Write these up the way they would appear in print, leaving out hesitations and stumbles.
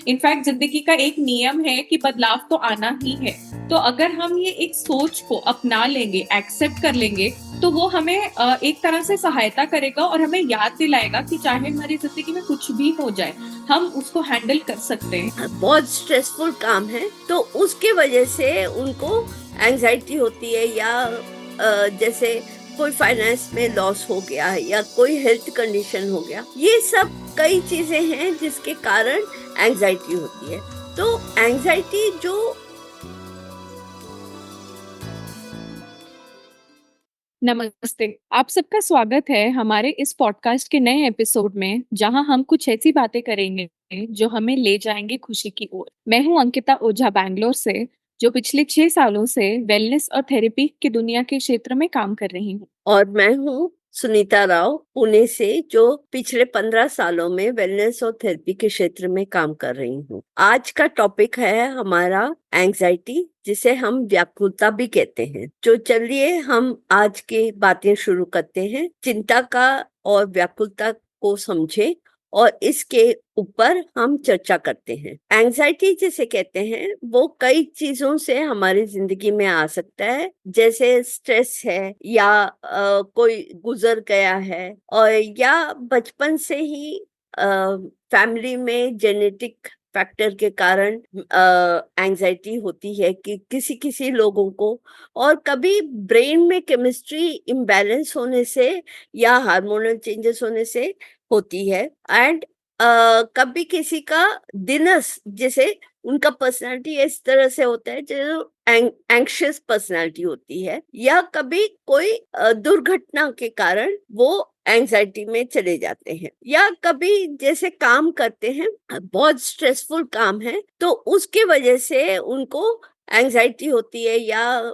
In fact जिंदगी का एक नियम है कि बदलाव तो आना ही है। तो अगर हम ये एक सोच को अपना लेंगे, एक्सेप्ट कर लेंगे, तो वो हमें एक तरह से सहायता करेगा और हमें याद दिलाएगा कि चाहे हमारी जिंदगी में कुछ भी हो जाए, हम उसको हैंडल कर सकते हैं। बहुत स्ट्रेसफुल काम है तो उसके वजह से उनको एंजाइटी होती है, या जैसे कोई फाइनेंस में लॉस हो गया या कोई हेल्थ कंडीशन हो गया, ये सब कई चीजें हैं जिसके कारण एंजाइटी होती है। तो एंजाइटी जो नमस्ते। आप सबका स्वागत है हमारे इस पॉडकास्ट के नए एपिसोड में, जहां हम कुछ ऐसी बातें करेंगे जो हमें ले जाएंगे खुशी की ओर। मैं हूं अंकिता ओझा बैंगलोर से, जो पिछले 6 सालों से वेलनेस और थेरेपी की दुनिया के क्षेत्र में काम कर रही हूं। और मैं हूँ सुनीता राव पुणे से, जो पिछले 15 सालों में वेलनेस और थेरेपी के क्षेत्र में काम कर रही हूँ। आज का टॉपिक है हमारा एंजाइटी, जिसे हम व्याकुलता भी कहते हैं। तो चलिए हम आज की बातें शुरू करते हैं। चिंता का और व्याकुलता को समझे और इसके ऊपर हम चर्चा करते हैं। एंजाइटी जिसे कहते हैं वो कई चीजों से हमारी जिंदगी में आ सकता है, जैसे स्ट्रेस है, या कोई गुजर गया है, और या बचपन से ही फैमिली में जेनेटिक फैक्टर के कारण एंजाइटी होती है कि किसी किसी लोगों को, और कभी ब्रेन में केमिस्ट्री इम्बैलेंस होने से या हार्मोनल चेंजेस होने से होती है। एंड कभी किसी का दिनस, जैसे उनका पर्सनालिटी इस तरह से होता है जो एंग्शियस पर्सनालिटी होती है, या कभी कोई दुर्घटना के कारण वो एंजाइटी में चले जाते हैं, या कभी जैसे काम करते हैं, बहुत स्ट्रेसफुल काम है तो उसके वजह से उनको एंजाइटी होती है, या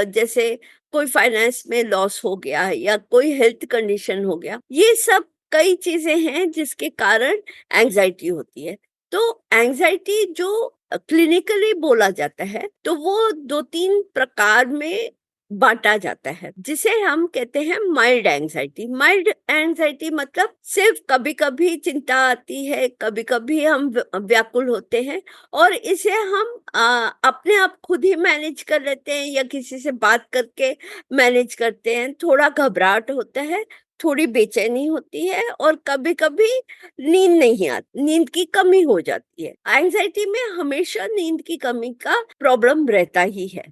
जैसे कोई फाइनेंस में लॉस हो गया या कोई हेल्थ कंडीशन हो गया, ये सब कई चीजें हैं जिसके कारण एंजाइटी होती है। तो एंजाइटी जो क्लिनिकली बोला जाता है तो वो 2-3 प्रकार में बांटा जाता है, जिसे हम कहते हैं माइल्ड एंजाइटी। माइल्ड एंजाइटी मतलब सिर्फ कभी कभी चिंता आती है, कभी कभी हम व्याकुल होते हैं, और इसे हम अपने आप खुद ही मैनेज कर लेते हैं या किसी से बात करके मैनेज करते हैं। थोड़ा घबराहट होता है, थोड़ी बेचैनी होती है, और कभी कभी नींद नहीं आती, नींद की कमी हो जाती है। एंजाइटी में हमेशा नींद की कमी का प्रॉब्लम रहता ही है।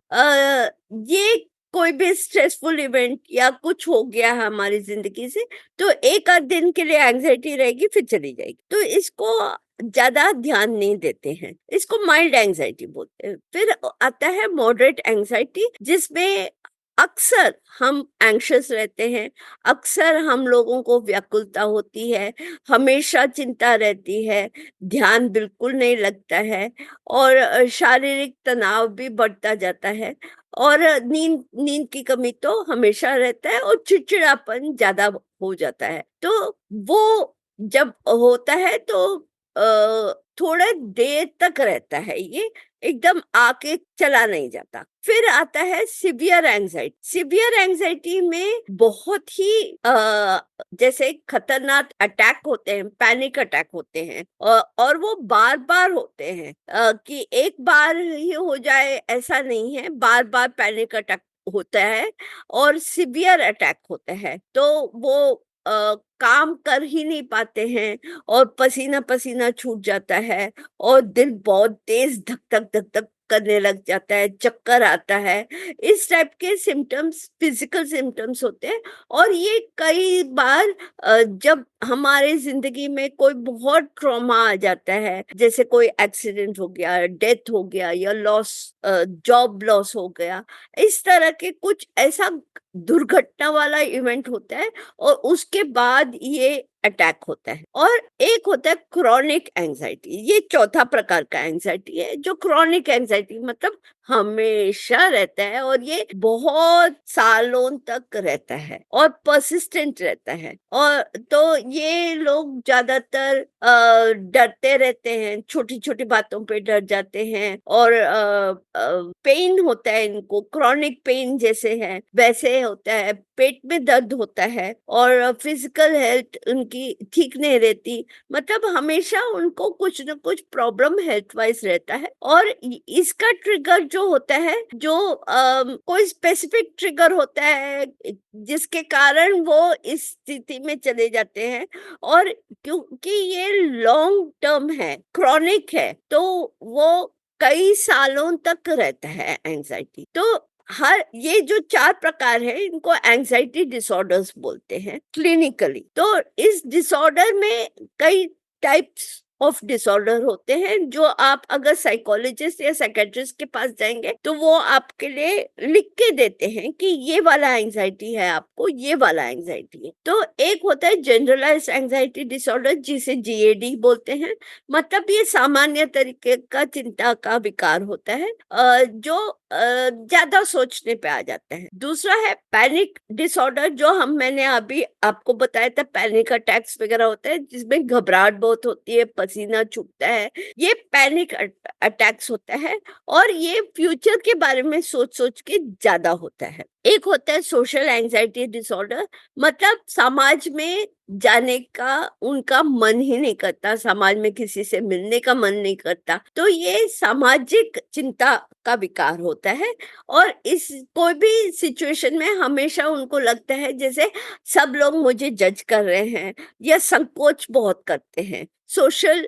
ये कोई भी स्ट्रेसफुल इवेंट या कुछ हो गया है हमारी जिंदगी से, तो एक आध दिन के लिए एंजाइटी रहेगी, फिर चली जाएगी। तो इसको ज्यादा ध्यान नहीं देते हैं, इसको माइल्ड एंजाइटी बोलते हैं। फिर आता है मॉडरेट एंजाइटी, जिसमें अक्सर हम एंग्शियस रहते हैं, अक्सर हम लोगों को व्याकुलता होती है, हमेशा चिंता रहती है, ध्यान बिल्कुल नहीं लगता है, और शारीरिक तनाव भी बढ़ता जाता है, और नींद नींद की कमी तो हमेशा रहता है, और चिड़चिड़ापन ज्यादा हो जाता है। तो वो जब होता है तो थोड़ा देर तक रहता है, ये एकदम आके चला नहीं जाता। फिर आता है सिवियर एंजाइटी। सिवियर एंजाइटी में बहुत ही जैसे खतरनाक अटैक होते हैं, पैनिक अटैक होते हैं, और वो बार बार होते हैं, कि एक बार ही हो जाए ऐसा नहीं है, बार बार पैनिक अटैक होता है और सिवियर अटैक होता है। तो वो काम कर ही नहीं पाते हैं, और पसीना पसीना छूट जाता है, और दिल बहुत तेज धक धक धक धक करने लग जाता है, चक्कर आता है। इस टाइप के सिम्टम्स फिजिकल सिम्टम्स होते हैं, और ये कई बार जब हमारे जिंदगी में कोई बहुत ट्रॉमा आ जाता है, जैसे कोई एक्सीडेंट हो गया, डेथ हो गया, या लॉस, जॉब लॉस हो गया, इस तरह के कुछ ऐसा दुर्घटना वाला इवेंट होता है, और उसके बाद ये अटैक होता है। और एक होता है क्रॉनिक एंजाइटी, ये चौथा प्रकार का एंजाइटी है, जो क्रॉनिक एंजाइटी मतलब हमेशा रहता है और ये बहुत सालों तक रहता है और परसिस्टेंट रहता है। और तो ये लोग ज्यादातर डरते रहते हैं, छोटी छोटी बातों पे डर जाते हैं, और पेन होता है इनको, क्रॉनिक पेन जैसे है वैसे होता है, पेट में दर्द होता है, और फिजिकल हेल्थ उनकी ठीक नहीं रहती। मतलब हमेशा उनको कुछ न कुछ प्रॉब्लम हेल्थ वाइज रहता है। और इसका ट्रिगर जो होता है, जो कोई स्पेसिफिक ट्रिगर होता है जिसके कारण वो इस स्थिति में चले जाते हैं। और क्योंकि ये लॉन्ग टर्म है, क्रॉनिक है, तो वो कई सालों तक रहता है एंजाइटी। तो हर ये जो 4 प्रकार है इनको एंजाइटी डिसऑर्डर्स बोलते हैं क्लिनिकली। तो इस डिसऑर्डर में कई टाइप्स ऑफ डिसऑर्डर होते हैं, जो आप अगर साइकोलॉजिस्ट या साइकेट्रिस्ट के पास जाएंगे तो वो आपके लिए लिख के देते हैं कि ये वाला एंजाइटी है, आपको ये वाला एंजाइटी है। तो एक होता है जनरलाइज्ड एंजाइटी डिसऑर्डर, जिसे जीएडी बोलते हैं। मतलब ये सामान्य तरीके का चिंता का विकार होता है, जो ज्यादा सोचने पे आ जाता है। दूसरा है पैनिक डिसऑर्डर, जो मैंने अभी आपको बताया था, पैनिक अटैक्स वगैरह होता है जिसमें घबराहट बहुत होती है, पसीना छूटता है, ये पैनिक अटैक्स होता है। और ये फ्यूचर के बारे में सोच सोच के ज्यादा होता है। एक होता है सोशल एंजाइटी डिसऑर्डर, मतलब समाज में जाने का उनका मन ही नहीं करता, समाज में किसी से मिलने का मन नहीं करता। तो ये सामाजिक चिंता का विकार होता है। और इस कोई भी सिचुएशन में हमेशा उनको लगता है जैसे सब लोग मुझे जज कर रहे हैं, या संकोच बहुत करते हैं सोशल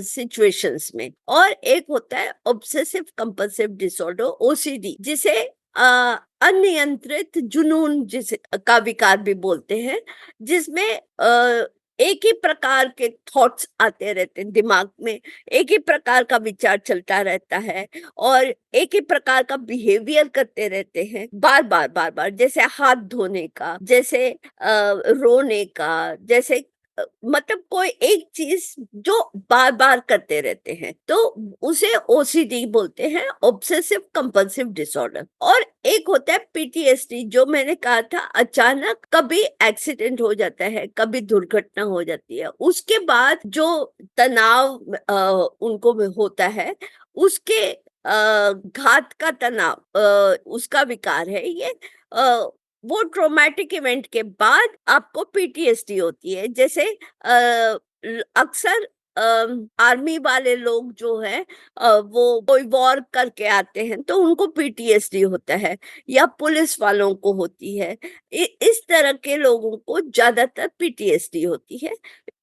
सिचुएशंस में। और एक होता है ऑब्सेसिव कंपल्सिव डिसऑर्डर, ओसीडी, जिसे अनियंत्रित जुनून जिसे का विकार भी बोलते हैं, जिसमें एक ही प्रकार के थॉट्स आते रहते हैं दिमाग में, एक ही प्रकार का विचार चलता रहता है, और एक ही प्रकार का बिहेवियर करते रहते हैं बार बार बार बार, जैसे हाथ धोने का, जैसे रोने का, जैसे मतलब कोई एक चीज जो बार बार करते रहते हैं, तो उसे ओसीडी बोलते हैं, ऑब्सेसिव कंपल्सिव डिसऑर्डर। और एक होता है पीटीएसडी, जो मैंने कहा था, अचानक कभी एक्सीडेंट हो जाता है, कभी दुर्घटना हो जाती है, उसके बाद जो तनाव उनको में होता है, उसके घात का तनाव, उसका विकार है ये। वो ट्रॉमेटिक इवेंट के बाद आपको पीटीएसडी होती है। जैसे अक्सर आर्मी वाले लोग जो है, वो कोई वॉर करके आते हैं तो उनको पीटीएसडी होता है, या पुलिस वालों को होती है। इस तरह के लोगों को ज्यादातर पीटीएसडी होती है।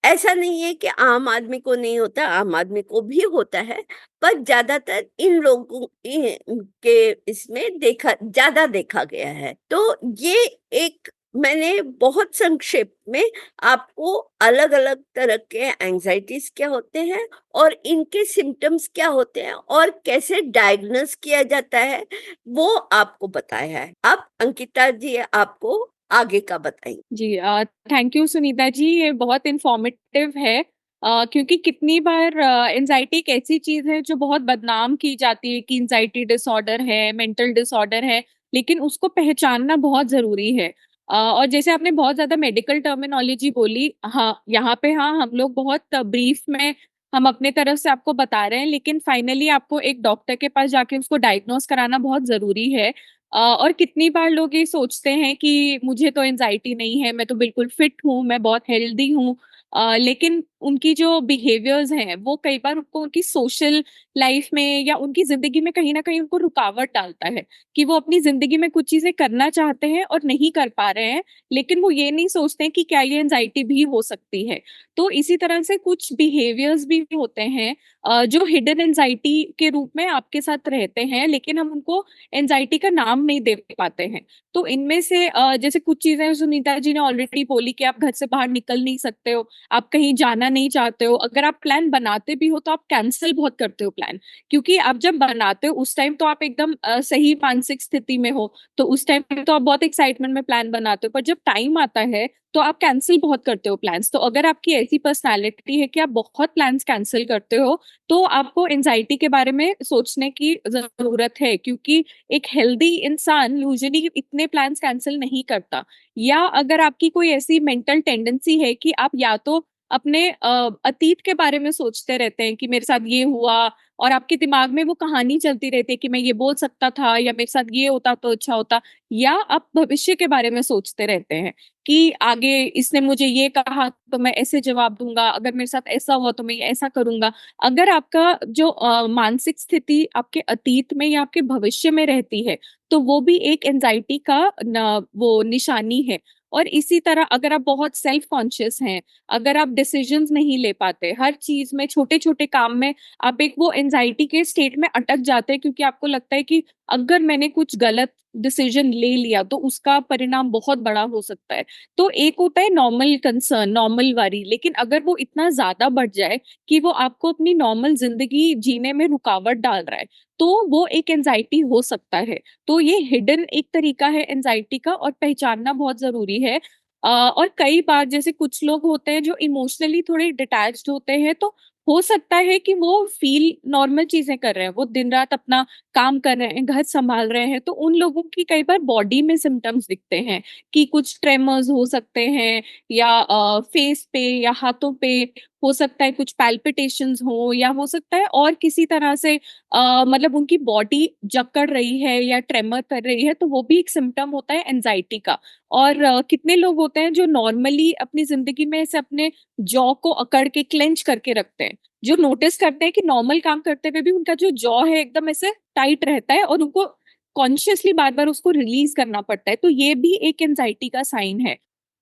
ऐसा नहीं है कि आम आदमी को नहीं होता, आम आदमी को भी होता है, पर ज्यादातर इन लोगों के इसमें ज्यादा देखा गया है। तो ये एक मैंने बहुत संक्षेप में आपको अलग अलग तरह के एंजाइटीज क्या होते हैं, और इनके सिम्टम्स क्या होते हैं, और कैसे डायग्नोस किया जाता है, वो आपको बताया है। अब अंकिता जी आपको आगे का बताएंगे। जी, थैंक यू सुनीता जी, ये बहुत इंफॉर्मेटिव है। क्योंकि कितनी बार एंजाइटी एक ऐसी चीज है जो बहुत बदनाम की जाती है कि एंजाइटी डिसऑर्डर है, मेंटल डिसऑर्डर है, लेकिन उसको पहचानना बहुत जरूरी है। और जैसे आपने बहुत ज्यादा मेडिकल टर्मिनोलॉजी बोली, हाँ, यहाँ पे हाँ हम लोग बहुत ब्रीफ में हम अपने तरफ से आपको बता रहे हैं, लेकिन फाइनली आपको एक डॉक्टर के पास जाके उसको डायग्नोस कराना बहुत जरूरी है। और कितनी बार लोग ये सोचते हैं कि मुझे तो एंजाइटी नहीं है, मैं तो बिल्कुल फिट हूँ, मैं बहुत हेल्दी हूँ। लेकिन उनकी जो बिहेवियर्स हैं वो कई बार उनको उनकी सोशल लाइफ में या उनकी जिंदगी में कहीं ना कहीं उनको रुकावट डालता है, कि वो अपनी जिंदगी में कुछ चीजें करना चाहते हैं और नहीं कर पा रहे हैं, लेकिन वो ये नहीं सोचते हैं कि क्या ये एंजाइटी भी हो सकती है। तो इसी तरह से कुछ बिहेवियर्स भी होते हैं जो हिडन एंजाइटी के रूप में आपके साथ रहते हैं, लेकिन हम उनको एंजाइटी का नाम नहीं दे पाते हैं। तो इनमें से जैसे कुछ चीजें सुनीता जी ने ऑलरेडी बोली कि आप घर से बाहर निकल नहीं सकते हो, आप कहीं जाना नहीं चाहते हो, अगर आप प्लान बनाते भी हो तो आप कैंसिल बहुत करते हो प्लान, क्योंकि आप जब बनाते हो उस टाइम तो आप एकदम सही मानसिक स्थिति में हो, तो उस टाइम तो आप बहुत एक्साइटमेंट में प्लान बनाते हो, पर जब टाइम आता है तो आप कैंसिल बहुत करते हो प्लान्स। तो अगर आपकी ऐसी पर्सनैलिटी है कि आप बहुत प्लान्स कैंसिल करते हो, तो आपको एंग्जायटी के बारे में सोचने की ज़रूरत है, क्योंकि एक हेल्दी इंसान यूजुअली इतने प्लान्स कैंसल नहीं करता। या अगर आपकी कोई ऐसी मेंटल टेंडेंसी है कि आप या तो अपने अतीत के बारे में सोचते रहते हैं कि मेरे साथ ये हुआ, और आपके दिमाग में वो कहानी चलती रहती है कि मैं ये बोल सकता था या मेरे साथ ये होता तो अच्छा होता, या आप भविष्य के बारे में सोचते रहते हैं कि आगे इसने मुझे ये कहा तो मैं ऐसे जवाब दूंगा, अगर मेरे साथ ऐसा हुआ तो मैं ये ऐसा करूंगा। अगर आपका जो मानसिक स्थिति आपके अतीत में या आपके भविष्य में रहती है, तो वो भी एक एंजाइटी का वो निशानी है। और इसी तरह अगर आप बहुत सेल्फ कॉन्शियस हैं, अगर आप डिसीजंस नहीं ले पाते, हर चीज में छोटे-छोटे काम में आप एक वो एंजाइटी के स्टेट में अटक जाते हैं, क्योंकि आपको लगता है कि अगर मैंने कुछ गलत डिसीजन ले लिया तो उसका परिणाम बहुत बड़ा हो सकता है। तो एक होता है नॉर्मल कंसर्न, नॉर्मल वरी, लेकिन अगर वो इतना ज़्यादा बढ़ जाए कि वो आपको अपनी नॉर्मल ज़िंदगी जीने में रुकावट डाल रहा है, तो वो एक एंग्ज़ायटी हो सकता है। तो ये हिडन एक तरीका है एंग्ज़ायटी का, और पहचानना बहुत ज़रूरी है। और कई बार जैसे कुछ लोग होते हैं जो इमोशनली थोड़े डिटैच्ड होते हैं, तो हो सकता है कि वो फ़ील नॉर्मल चीज़ें कर रहे हैं, वो दिन-रात अपना काम कर रहे हैं, घर सँभाल रहे हैं, तो उन लोगों की कई बार बॉडी में सिम्पटम्स दिखते हैं कि कुछ ट्रेमर्स हो सकते हैं, या फेस पे या हाथों पे हो सकता है कुछ पैल्पिटेशंस हो, या हो सकता है और किसी तरह से मतलब उनकी बॉडी जकड़ रही है या ट्रेमर कर रही है, तो वो भी एक सिम्पटम होता है एंग्ज़ायटी का। और कितने लोग होते हैं जो नॉर्मली अपनी ज़िंदगी में ऐसे अपने जॉ को अकड़ के क्लेंच करके रखते हैं, जो नोटिस करते हैं कि नॉर्मल काम करते हुए भी उनका जो जॉ है एकदम ऐसे टाइट रहता है, और उनको कॉन्शियसली बार-बार उसको रिलीज़ करना पड़ता है, तो ये भी एक एंग्ज़ायटी का साइन है।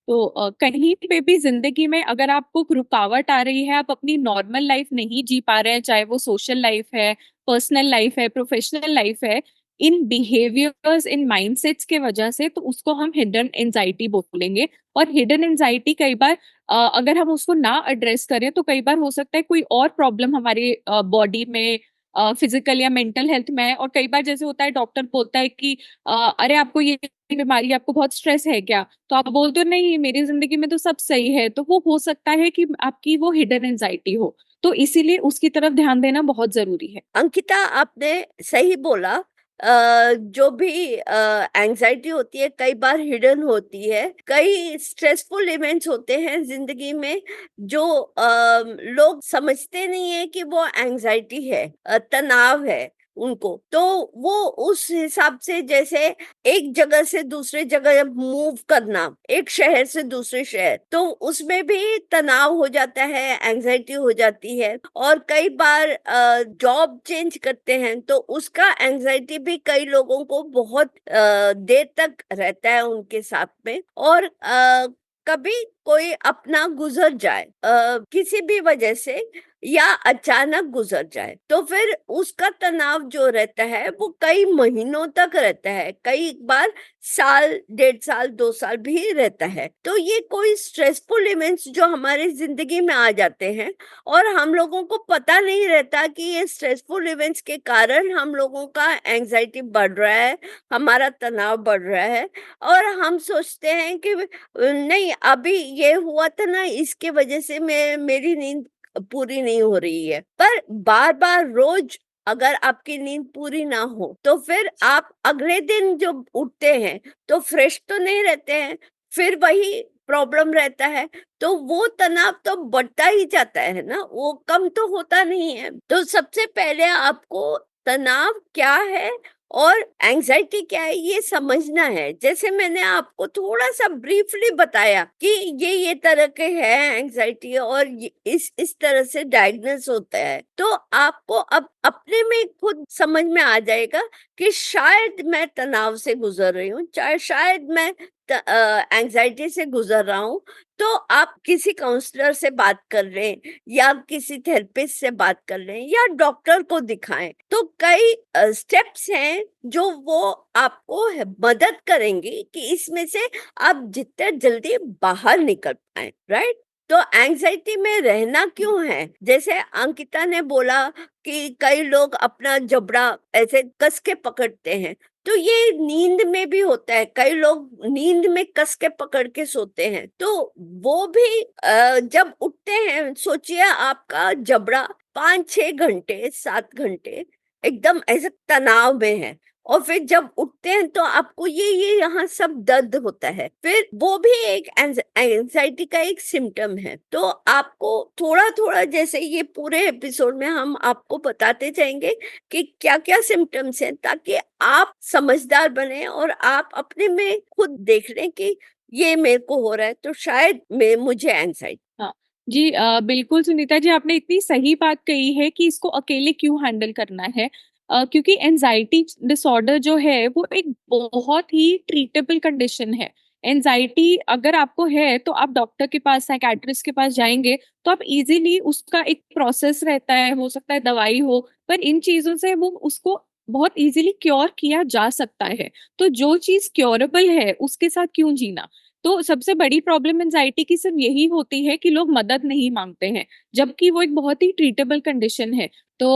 तो कहीं पे भी ज़िंदगी में अगर आपको रुकावट आ रही है, आप अपनी नॉर्मल लाइफ़ नहीं जी पा रहे हैं, चाहे वो सोशल लाइफ़ है, पर्सनल लाइफ़ है, प्रोफ़ेशनल लाइफ़ है, इन बिहेवियर्स, इन माइंडसेट्स के वजह से, तो उसको हम हिडन एंग्ज़ायटी बोलेंगे। और हिडन एंग्ज़ायटी कई बार अगर हम उसको ना एड्रेस करें, तो कई बार हो सकता है कोई और प्रॉब्लम हमारी बॉडी में, फिजिकल या मेंटल हेल्थ में है। और कई बार जैसे होता है, डॉक्टर बोलता है कि अरे आपको ये बीमारी है, आपको बहुत स्ट्रेस है क्या? तो आप बोलते हो नहीं मेरी जिंदगी में तो सब सही है, तो वो हो सकता है कि आपकी वो हिडन एंजाइटी हो। तो इसीलिए उसकी तरफ ध्यान देना बहुत जरूरी है। अंकिता, आपने सही बोला। जो भी एंजाइटी होती है कई बार हिडन होती है। कई स्ट्रेसफुल इवेंट्स होते हैं जिंदगी में जो लोग समझते नहीं है कि वो एंजाइटी है, तनाव है उनको। तो वो उस हिसाब से, जैसे एक जगह से दूसरे जगह मूव करना, एक शहर से दूसरे शहर, तो उसमें भी तनाव हो जाता है, एंजाइटी हो जाती है। और कई बार जॉब चेंज करते हैं तो उसका एंजाइटी भी कई लोगों को बहुत देर तक रहता है उनके साथ में। और कभी कोई अपना गुजर जाए किसी भी वजह से, या अचानक गुजर जाए, तो फिर उसका तनाव जो रहता है वो कई महीनों तक रहता है, कई बार साल, 1.5 साल, 2 साल भी रहता है। तो ये कोई स्ट्रेसफुल इवेंट्स जो हमारी जिंदगी में आ जाते हैं, और हम लोगों को पता नहीं रहता कि ये स्ट्रेसफुल इवेंट्स के कारण हम लोगों का एंजाइटी बढ़ रहा है, हमारा तनाव बढ़ रहा है। और हम सोचते हैं कि नहीं, अभी ये हुआ था ना, इसके वजह से मैं मेरी नींद पूरी नहीं हो रही है। पर बार बार रोज अगर आपकी नींद पूरी ना हो, तो फिर आप अगले दिन जब उठते हैं तो फ्रेश तो नहीं रहते हैं, फिर वही प्रॉब्लम रहता है। तो वो तनाव तो बढ़ता ही जाता है ना, वो कम तो होता नहीं है। तो सबसे पहले आपको तनाव क्या है और एंजाइटी क्या है ये समझना है। जैसे मैंने आपको थोड़ा सा ब्रीफली बताया कि ये तरह के है एंजाइटी, और इस तरह से डायग्नोस होता है, तो आपको अब अपने में खुद समझ में आ जाएगा कि शायद मैं तनाव से गुजर रही हूँ, चाहे शायद मैं एंजाइटी से गुजर रहा हूँ। तो आप किसी काउंसलर से बात कर लें, या किसी थेरेपिस्ट से बात कर लें, या डॉक्टर को दिखाएं। तो कई स्टेप्स हैं जो वो आपको मदद करेंगे कि इसमें से आप जितना जल्दी बाहर निकल पाए, राइट? तो एंजाइटी में रहना क्यों है? जैसे अंकिता ने बोला कि कई लोग अपना जबड़ा ऐसे कस के पकड़ते हैं, तो ये नींद में भी होता है। कई लोग नींद में कस के पकड़ के सोते हैं, तो वो भी जब उठते हैं, सोचिए आपका जबड़ा 5-6 घंटे 7 घंटे एकदम ऐसे तनाव में है, और फिर जब उठते हैं तो आपको ये यहाँ सब दर्द होता है, फिर वो भी एक एंजाइटी का एक सिम्टम है। तो आपको थोड़ा थोड़ा, जैसे ये पूरे एपिसोड में हम आपको बताते जाएंगे कि क्या क्या सिम्टम्स हैं, ताकि आप समझदार बने और आप अपने में खुद देख लें कि ये मेरे को हो रहा है, तो शायद मैं मुझे एंजाइटी। हाँ। जी बिल्कुल सुनीता जी, आपने इतनी सही बात कही है कि इसको अकेले क्यों हैंडल करना है। क्योंकि एंजाइटी डिसऑर्डर जो है वो एक बहुत ही ट्रीटेबल कंडीशन है। एंजाइटी अगर आपको है तो आप डॉक्टर के पास, साइकियाट्रिस्ट के पास जाएँगे तो आप इज़िली, उसका एक प्रोसेस रहता है, हो सकता है दवाई हो, पर इन चीज़ों से वो उसको बहुत इज़िली क्योर किया जा सकता है। तो जो चीज़ क्योरेबल है उसके साथ क्यों जीना? तो सबसे बड़ी प्रॉब्लम एंजाइटी की सिर्फ यही होती है कि लोग मदद नहीं मांगते हैं, जबकि वो एक बहुत ही ट्रीटेबल कंडीशन है। तो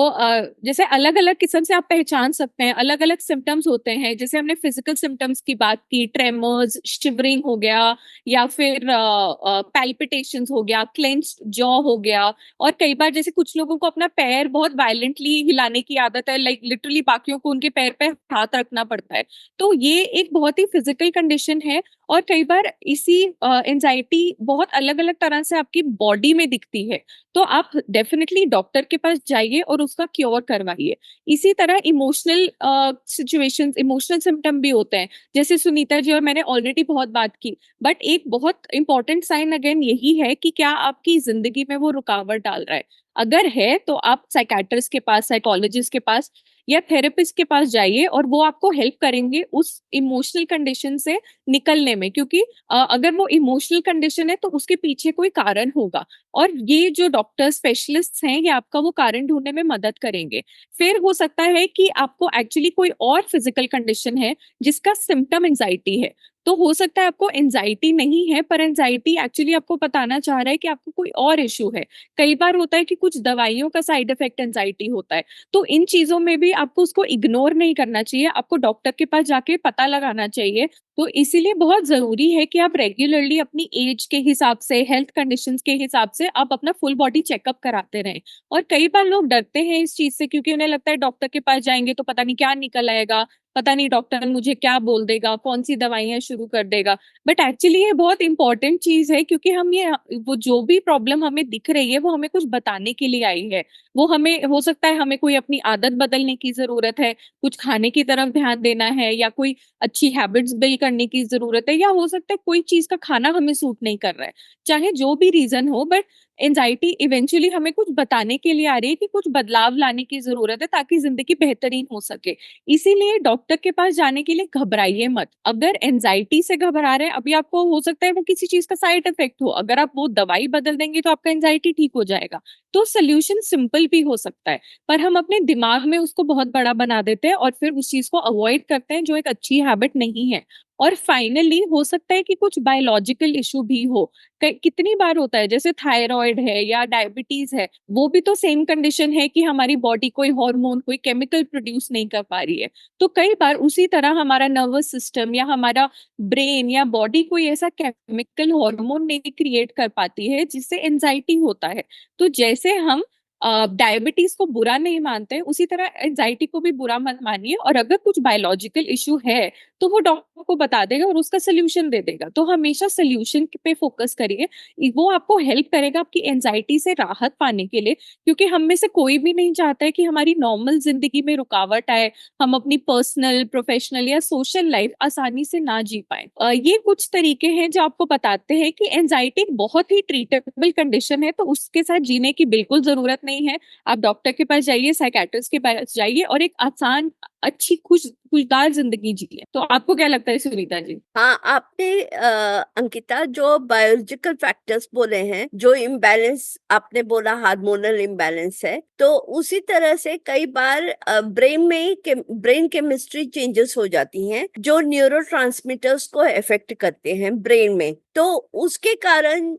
जैसे अलग-अलग किस्म से आप पहचान सकते हैं, अलग-अलग सिम्पटम्स होते हैं। जैसे हमने फिजिकल सिम्पटम्स की बात की, ट्रेमर्स, शिवरिंग हो गया, या फिर पैल्पिटेशंस हो गया, क्लेंच्ड जॉ हो गया, और कई बार जैसे कुछ लोगों को अपना पैर बहुत वायलेंटली हिलाने की आदत है, लाइक लिटरली बाकियों को उनके पैर पे हाथ रखना पड़ता है। तो ये एक बहुत ही फिजिकल कंडीशन है, और कई बार इसी एंजाइटी बहुत अलग-अलग तरह से आपकी बॉडी में दिखती है। तो आप डेफिनिटली डॉक्टर के पास जाइए और उसका क्योर करवाइए। इसी तरह इमोशनल सिचुएशंस, इमोशनल सिम्पटम भी होते हैं। जैसे सुनीता जी और मैंने ऑलरेडी बहुत बात की। बट एक बहुत इंपॉर्टेंट साइन अगेन यही है कि क्या आपकी ज़िंदगी में वो रुकावट डाल रहा है? अगर है तो आप साइकियाट्रिस्ट के पास, साइकोलॉजिस्ट के पास या थेरेपिस्ट के पास जाइए, और वो आपको हेल्प करेंगे उस इमोशनल कंडीशन से निकलने में, क्योंकि अगर वो इमोशनल कंडीशन है तो उसके पीछे कोई कारण होगा, और ये जो डॉक्टर स्पेशलिस्ट्स हैं ये आपका वो कारण ढूँढने में मदद करेंगे। फिर हो सकता है कि आपको एक्चुअली कोई और फिजिकल कंडीशन है जिसका सिम्पटम एंग्जायटी है। तो हो सकता है आपको एंग्जायटी नहीं है, पर एंग्जायटी एक्चुअली आपको बताना चाह रहा है कि आपको कोई और इश्यू है। कई बार होता है कि कुछ दवाइयों का साइड इफेक्ट एंग्जायटी होता है। तो इन चीज़ों में भी आपको उसको इग्नोर नहीं करना चाहिए, आपको डॉक्टर के पास जाके पता लगाना चाहिए। तो इसीलिए बहुत ज़रूरी है कि आप रेगुलरली अपनी एज के हिसाब से, हेल्थ कंडीशंस के हिसाब से आप अपना फुल बॉडी चेकअप कराते रहें। और कई बार लोग डरते हैं इस चीज़ से, क्योंकि उन्हें लगता है डॉक्टर के पास जाएँगे तो पता नहीं क्या निकल आएगा, पता नहीं डॉक्टर मुझे क्या बोल देगा, कौन-सी दवाइयाँ शुरू कर देगा। बट एक्चुअली ये बहुत इम्पोर्टेंट चीज़ है, क्योंकि हम ये वो जो भी प्रॉब्लम हमें दिख रही है वो हमें कुछ बताने के लिए आई है। वो हमें, हो सकता है हमें कोई अपनी आदत बदलने की ज़रूरत है, कुछ खाने की तरफ ध्यान देना है, या कोई अच्छी हैबिट्स बिल्ड करने की ज़रूरत है, या हो सकता है कोई चीज़ का खाना हमें सूट नहीं कर रहा है। चाहे जो भी रीज़न हो, बट एंग्ज़ायटी इवेंचुअली हमें कुछ बताने के लिए आ रही है कि कुछ बदलाव लाने की ज़रूरत है ताकि ज़िंदगी बेहतरीन हो सके। इसीलिए डॉक्टर के पास जाने के लिए घबराइए मत। अगर एंग्ज़ायटी से घबरा रहे हैं, अभी आपको हो सकता है वो किसी चीज़ का साइड इफ़ेक्ट हो, अगर आप वो दवाई बदल देंगे तो आपका एंग्ज़ायटी ठीक हो जाएगा। तो सॉल्यूशन सिंपल भी हो सकता है, पर हम अपने दिमाग में उसको बहुत बड़ा बना देते हैं और फिर उस चीज़ को अवॉइड करते हैं, जो एक अच्छी हैबिट नहीं है। और फाइनली हो सकता है कि कुछ बायोलॉजिकल इश्यू भी हो। कितनी बार होता है, जैसे थायराइड है या डायबिटीज है, वो भी तो सेम कंडीशन है कि हमारी बॉडी कोई हार्मोन, कोई केमिकल प्रोड्यूस नहीं कर पा रही है। तो कई बार उसी तरह हमारा नर्वस सिस्टम या हमारा ब्रेन या बॉडी कोई ऐसा केमिकल हार्मोन नहीं क्रिएट कर पाती है जिससे एंजाइटी होता है। तो जैसे हम डायबिटीज को बुरा नहीं मानते, उसी तरह एंजाइटी को भी बुरा मत मानिए, और अगर कुछ बायोलॉजिकल इश्यू है तो वो डॉक्टर को बता देगा और उसका सोल्यूशन दे देगा। तो हमेशा सोल्यूशन पे फोकस करिए, वो आपको हेल्प करेगा आपकी एंजाइटी से राहत पाने के लिए, क्योंकि हम में से कोई भी नहीं चाहता है कि हमारी नॉर्मल जिंदगी में रुकावट आए, हम अपनी पर्सनल, प्रोफेशनल या सोशल लाइफ आसानी से ना जी पाए। ये कुछ तरीके हैं जो आपको बताते हैं कि एंजाइटी एक बहुत ही ट्रीटेबल कंडीशन है, तो उसके साथ जीने की बिल्कुल जरूरत नहीं है। आप डॉक्टर के पास जाइए, साइकियाट्रिस्ट के पास जाइए, और एक आसान अच्छी खुशदार जिंदगी जिए। तो आपको क्या लगता है सुनीता जी? हाँ, आपने अंकिता जो बायोलॉजिकल फैक्टर्स बोले हैं, जो इम्बैलेंस आपने बोला हार्मोनल इम्बैलेंस है, तो उसी तरह से कई बार ब्रेन केमिस्ट्री चेंजेस हो जाती हैं जो न्यूरोट्रांसमीटर्स को इफेक्ट करते हैं ब्रेन में। तो उसके कारण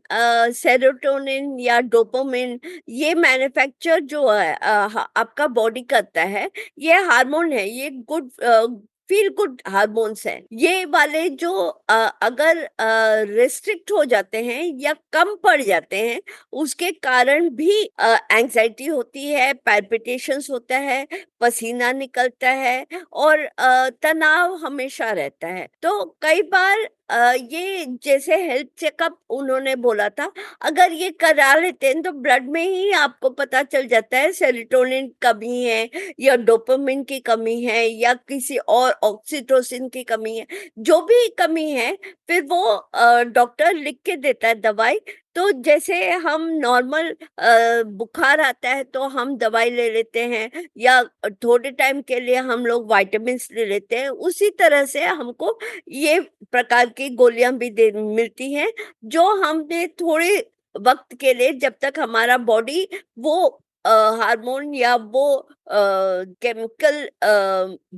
सेरोटोनिन या डोपामिन ये मैन्युफैक्चर जो है आपका बॉडी करता है, ये हार्मोन है, ये गुड फील गुड हार्मोन्स है। ये वाले जो अगर रेस्ट्रिक्ट हो जाते हैं या कम पड़ जाते हैं, उसके कारण भी एंजाइटी होती है, पैल्पिटेशंस होता है, पसीना निकलता है और तनाव हमेशा रहता है। तो कई बार ये जैसे हेल्थ चेकअप उन्होंने बोला था, अगर ये करा लेते हैं तो ब्लड में ही आपको पता चल जाता है सेरोटोनिन कमी है या डोपामिन की कमी है या किसी और ऑक्सीटोसिन की कमी है, जो भी कमी है, फिर वो डॉक्टर लिख के देता है दवाई। तो जैसे हम नॉर्मल बुखार आता है तो हम दवाई ले लेते हैं या थोड़े टाइम के लिए हम लोग विटामिन्स ले लेते हैं, उसी तरह से हमको ये प्रकार की गोलियां भी दे मिलती हैं, जो हमने थोड़े वक्त के लिए, जब तक हमारा बॉडी वो हार्मोन या वो केमिकल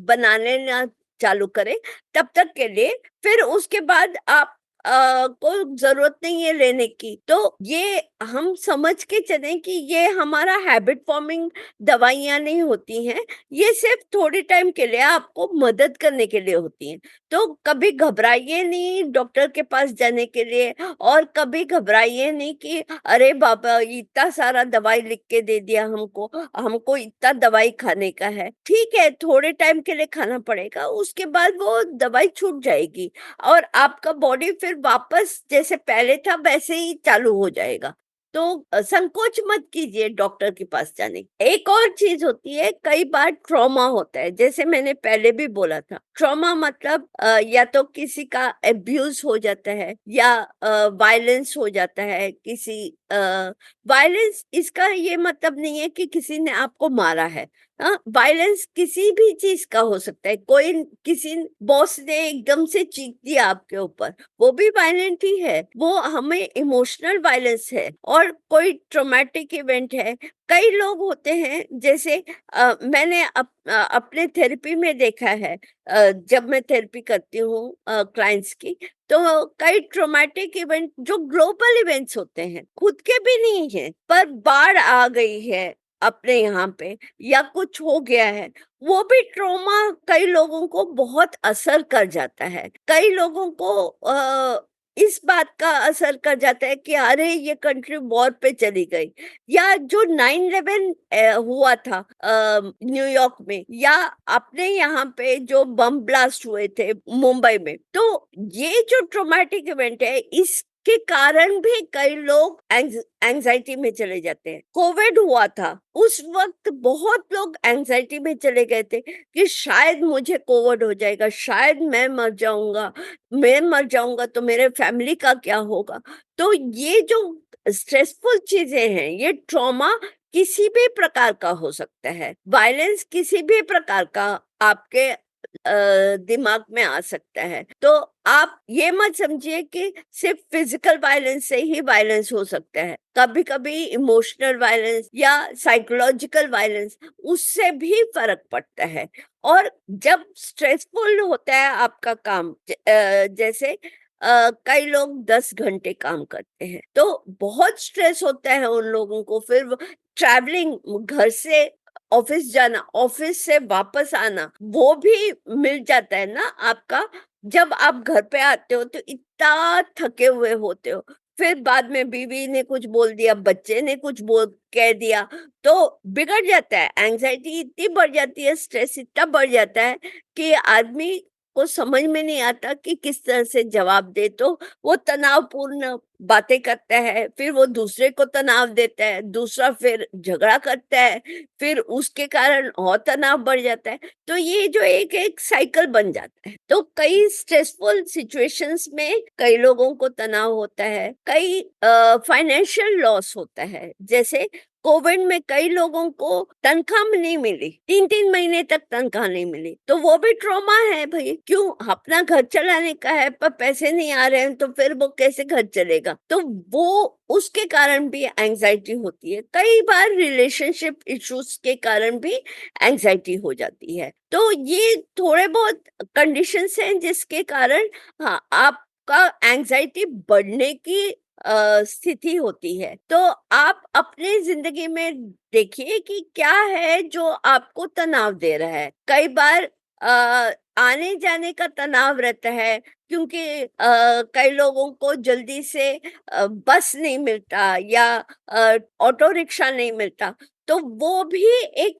बनाने ना चालू करे, तब तक के लिए। फिर उसके बाद आप को जरूरत नहीं है लेने की। तो ये हम समझ के चलें कि ये हमारा हैबिट फॉर्मिंग दवाइयां नहीं होती हैं, ये सिर्फ थोड़े टाइम के लिए आपको मदद करने के लिए होती हैं। तो कभी घबराइए नहीं डॉक्टर के पास जाने के लिए, और कभी घबराइए नहीं कि अरे बाबा इतना सारा दवाई लिख के दे दिया हमको, हमको इतना दवाई खाने का है। ठीक है, थोड़े टाइम के लिए खाना पड़ेगा, उसके बाद वो दवाई छूट जाएगी और आपका बॉडी फिर वापस जैसे पहले था वैसे ही चालू हो जाएगा। तो संकोच मत कीजिए डॉक्टर के पास जाने की। एक और चीज होती है, कई बार ट्रॉमा होता है, जैसे मैंने पहले भी बोला था, ट्रॉमा मतलब या तो किसी का एब्यूज हो जाता है या वायलेंस हो जाता है, किसी वायलेंस, इसका ये मतलब नहीं है कि किसी ने आपको मारा है। वायलेंस किसी भी चीज का हो सकता है, कोई किसी बॉस ने एकदम से चीख दिया आपके ऊपर, वो भी वायलेंट ही है, वो हमें इमोशनल वायलेंस है। और कोई ट्रॉमेटिक इवेंट है, कई लोग होते हैं जैसे मैंने अपने थेरेपी में देखा है, जब मैं थेरेपी करती हूँ क्लाइंट्स की, तो कई ट्रॉमेटिक इवेंट जो ग्लोबल इवेंट्स होते हैं, खुद के भी नहीं है, पर बाढ़ आ गई है अपने यहाँ पे या कुछ हो गया है, वो भी ट्रॉमा कई लोगों को बहुत असर कर जाता है। कई लोगों को इस बात का असर कर जाता है कि अरे ये कंट्री वॉर पे चली गई, या जो 9/11 हुआ था न्यूयॉर्क में, या अपने यहाँ पे जो बम ब्लास्ट हुए थे मुंबई में, तो ये जो ट्रॉमेटिक इवेंट है, इसके कारण भी कई लोग एंजाइटी में चले जाते हैं। कोविड हुआ था, उस वक्त बहुत लोग एंजाइटी में चले गए थे कि शायद मुझे कोविड हो जाएगा, शायद मैं मर जाऊंगा तो मेरे फैमिली का क्या होगा। तो ये जो स्ट्रेसफुल चीजें हैं, ये ट्रॉमा किसी भी प्रकार का हो सकता है, वायलेंस किसी भी प्रकार का आपके दिमाग में आ सकता है। तो आप ये मत समझिए कि सिर्फ फिजिकल वायलेंस से ही वायलेंस हो सकता है, कभी कभी इमोशनल वायलेंस या साइकोलॉजिकल वायलेंस, उससे भी फर्क पड़ता है। और जब स्ट्रेसफुल होता है आपका काम, जैसे कई लोग 10 घंटे काम करते हैं, तो बहुत स्ट्रेस होता है उन लोगों को, फिर ट्रैवलिंग, घर से ऑफिस जाना, ऑफिस से वापस आना, वो भी मिल जाता है ना आपका। जब आप घर पे आते हो तो इतना थके हुए होते हो, फिर बाद में बीवी ने कुछ बोल दिया, बच्चे ने कुछ बोल कह दिया, तो बिगड़ जाता है, एंजाइटी इतनी बढ़ जाती है, स्ट्रेस इतना बढ़ जाता है कि आदमी को समझ में नहीं आता कि किस तरह से जवाब दे। तो वो तनावपूर्ण बातें करता है, फिर वो दूसरे को तनाव देता है, दूसरा फिर झगड़ा करता है, फिर उसके कारण और तनाव बढ़ जाता है। तो ये जो एक एक साइकिल बन जाता है। तो कई स्ट्रेसफुल सिचुएशंस में कई लोगों को तनाव होता है, कई फाइनेंशियल लॉस होता है, जैसे कोविड में कई लोगों को तनख्वाह नहीं मिली, 3-3 महीने तक तनख्वाह नहीं मिली, तो वो भी ट्रॉमा है भाई। क्यों? अपना घर चलाने का है पर पैसे नहीं आ रहे हैं, तो फिर वो कैसे घर चलेगा? तो वो उसके कारण भी एंजाइटी होती है। कई बार रिलेशनशिप इश्यूज के कारण भी एंजाइटी हो जाती है। तो ये थोड़े बहुत कंडीशंस हैं जिसके कारण हाँ आपका एंजाइटी बढ़ने की स्थिति होती है। तो आप अपने जिंदगी में देखिए कि क्या है जो आपको तनाव दे रहा है। कई बार आने जाने का तनाव रहता है, क्योंकि कई लोगों को जल्दी से बस नहीं मिलता या ऑटो रिक्शा नहीं मिलता, तो वो भी एक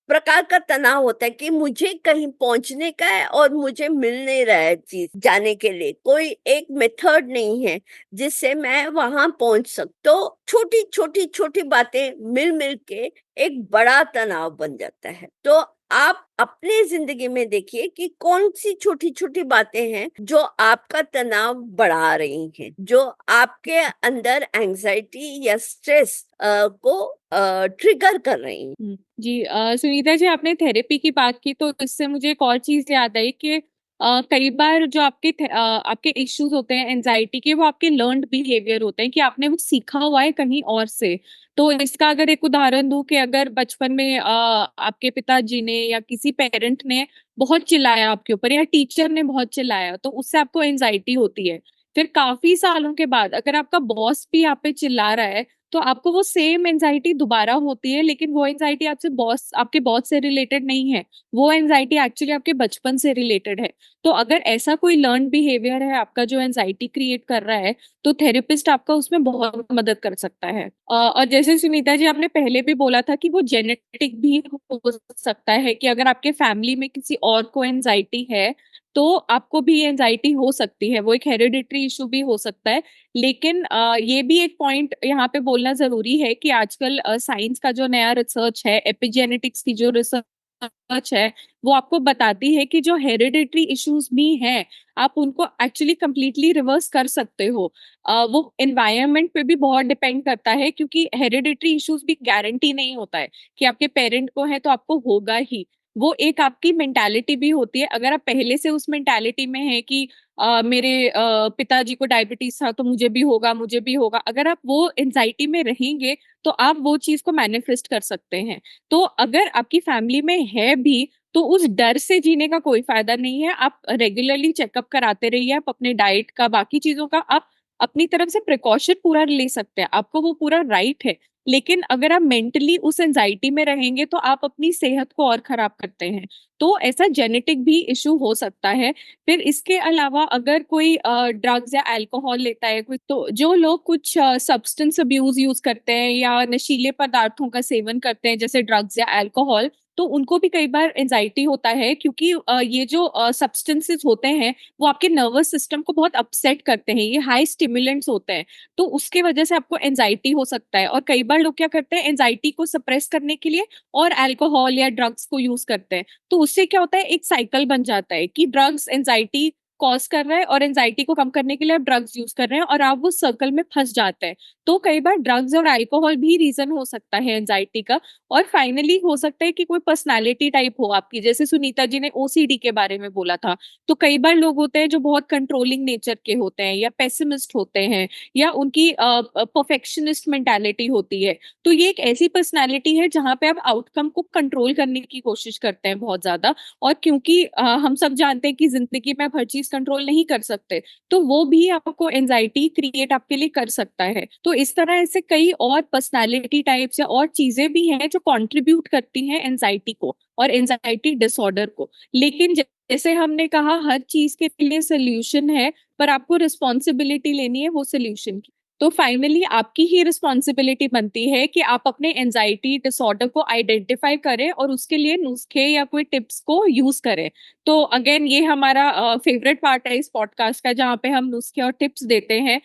प्रकार का तनाव होता है कि मुझे कहीं पहुंचने का है और मुझे मिल नहीं रहा है चीज जाने के लिए, कोई एक मेथड नहीं है जिससे मैं वहां पहुंच सकूं। तो छोटी छोटी छोटी बातें मिल मिल के एक बड़ा तनाव बन जाता है। तो आप अपने जिंदगी में देखिए कि कौन सी छोटी छोटी बातें हैं जो आपका तनाव बढ़ा रही हैं, जो आपके अंदर एंजाइटी या स्ट्रेस को ट्रिगर कर रही हैं। जी सुनीता जी, आपने थेरेपी की बात की तो इससे मुझे एक और चीज़ याद आई कि कई बार जो आपके इश्यूज़ होते हैं एंग्ज़ायटी के, वो आपके लर्न्ड बिहेवियर होते हैं कि आपने वो सीखा हुआ है कहीं और से। तो इसका अगर एक उदाहरण दूँ कि अगर बचपन में आपके पिताजी ने या किसी पेरेंट ने बहुत चिल्लाया आपके ऊपर या टीचर ने बहुत चिल्लाया, तो उससे आपको एंग्ज़ायटी होती है। फिर काफ़ी सालों के बाद अगर आपका बॉस भी आप पे चिल्ला रहा है, तो आपको वो सेम एंग्ज़ायटी दोबारा होती है, लेकिन वो एंग्ज़ायटी आपके बॉस से रिलेटेड नहीं है। वो एंग्ज़ायटी एक्चुअली आपके बचपन से रिलेटेड है। तो अगर ऐसा कोई लर्न्ड बिहेवियर है आपका जो एंग्ज़ायटी क्रिएट कर रहा है, तो थेरेपिस्ट आपका उसमें बहुत मदद कर सकता है। और जैसे सुनीता जी आपने पहले भी बोला था कि वो जेनेटिक भी हो सकता है कि अगर आपके फैमिली में किसी और को एंग्ज़ायटी है, तो आपको भी एंग्ज़ायटी हो सकती है। वो एक हेरिडिटरी इश्यू भी हो सकता है। लेकिन ये भी एक पॉइंट यहाँ पे बोलना ज़रूरी है कि आजकल साइंस का जो नया रिसर्च है, एपिजेनेटिक्स की जो रिसर्च है, वो आपको बताती है कि जो हेरिडिटरी इश्यूज़ भी हैं, आप उनको एक्चुअली कंप्लीटली रिवर्स कर सकते हो। वो एनवायरनमेंट पे भी बहुत डिपेंड करता है क्योंकि हेरिडिटरी इश्यूज़ भी गारंटी नहीं होता है कि आपके पेरेंट को है तो आपको होगा ही। वो एक आपकी मेंटालिटी भी होती है। अगर आप पहले से उस मेंटालिटी में हैं कि मेरे पिताजी को डायबिटीज़ था तो मुझे भी होगा। अगर आप वो एंग्ज़ायटी में रहेंगे, तो आप वो चीज़ को मैनिफेस्ट कर सकते हैं। तो अगर आपकी फैमिली में है भी, तो उस डर से जीने का कोई फ़ायदा नहीं है। आप रेगुलरली चेकअप कराते रहिए, आप अपने डाइट का, बाकी चीज़ों का आप अपनी तरफ से प्रिकॉशन पूरा ले सकते हैं। आपको वो पूरा राइट है। लेकिन अगर आप मेंटली उस एंग्ज़ायटी में रहेंगे, तो आप अपनी सेहत को और ख़राब करते हैं। तो ऐसा जेनेटिक भी इश्यू हो सकता है। फिर इसके अलावा अगर कोई ड्रग्स या अल्कोहल लेता है कोई, तो जो लोग कुछ सब्सटेंस अब्यूज़ यूज़ करते हैं या नशीले पदार्थों का सेवन करते हैं जैसे ड्रग्स या अल्कोहल, तो उनको भी कई बार एंग्ज़ायटी होता है क्योंकि ये जो सब्सटेंसेस होते हैं, वो आपके नर्वस सिस्टम को बहुत अपसेट करते हैं। ये हाई स्टिमुलेंट्स होते हैं, तो उसके वजह से आपको एंग्ज़ायटी हो सकता है। और कई बार लोग क्या करते हैं एंग्ज़ायटी को सप्रेस करने के लिए और अल्कोहल या ड्रग्स को यूज़ करते हैं। तो उससे क्या होता है एक साइकिल बन जाता है कि ड्रग्स एंजाइटी कॉज कर रहा है और एंजाइटी को कम करने के लिए आप ड्रग्स यूज कर रहे हैं और आप वो सर्कल में फंस जाते हैं। तो कई बार ड्रग्स और अल्कोहल भी रीजन हो सकता है एंजाइटी का। और फाइनली हो सकता है कि कोई पर्सनालिटी टाइप हो आपकी, जैसे सुनीता जी ने ओसीडी के बारे में बोला था। तो कई बार लोग होते हैं जो बहुत कंट्रोलिंग नेचर के होते हैं या पेसिमिस्ट होते हैं या उनकी परफेक्शनिस्ट मेंटालिटी होती है। तो ये एक ऐसी पर्सनालिटी है जहाँ पे आप आउटकम को कंट्रोल करने की कोशिश करते हैं बहुत ज्यादा। और क्योंकि हम सब जानते हैं कि ज़िंदगी में आप हर चीज़ कंट्रोल नहीं कर सकते, तो वो भी आपको एंग्ज़ायटी क्रिएट आपके लिए कर सकता है। तो इस तरह ऐसे कई और पर्सनैलिटी टाइप्स या और चीज़ें भी हैं जो कंट्रीब्यूट करती हैं एंग्ज़ायटी को और एंग्ज़ायटी डिसऑर्डर को। लेकिन जैसे हमने कहा हर चीज़ के लिए सॉल्यूशन है, पर आपको रिस्पॉन्सिबिलिटी लेनी है वो सॉल्यूशन की। तो फाइनली आपकी ही रिस्पॉन्सिबिलिटी बनती है कि आप अपने एंजाइटी डिसऑर्डर को आइडेंटिफाई करें और उसके लिए नुस्खे या कोई टिप्स को यूज करें। तो अगेन ये हमारा फेवरेट पार्ट है इस पॉडकास्ट का जहाँ पे हम नुस्खे और टिप्स देते हैं।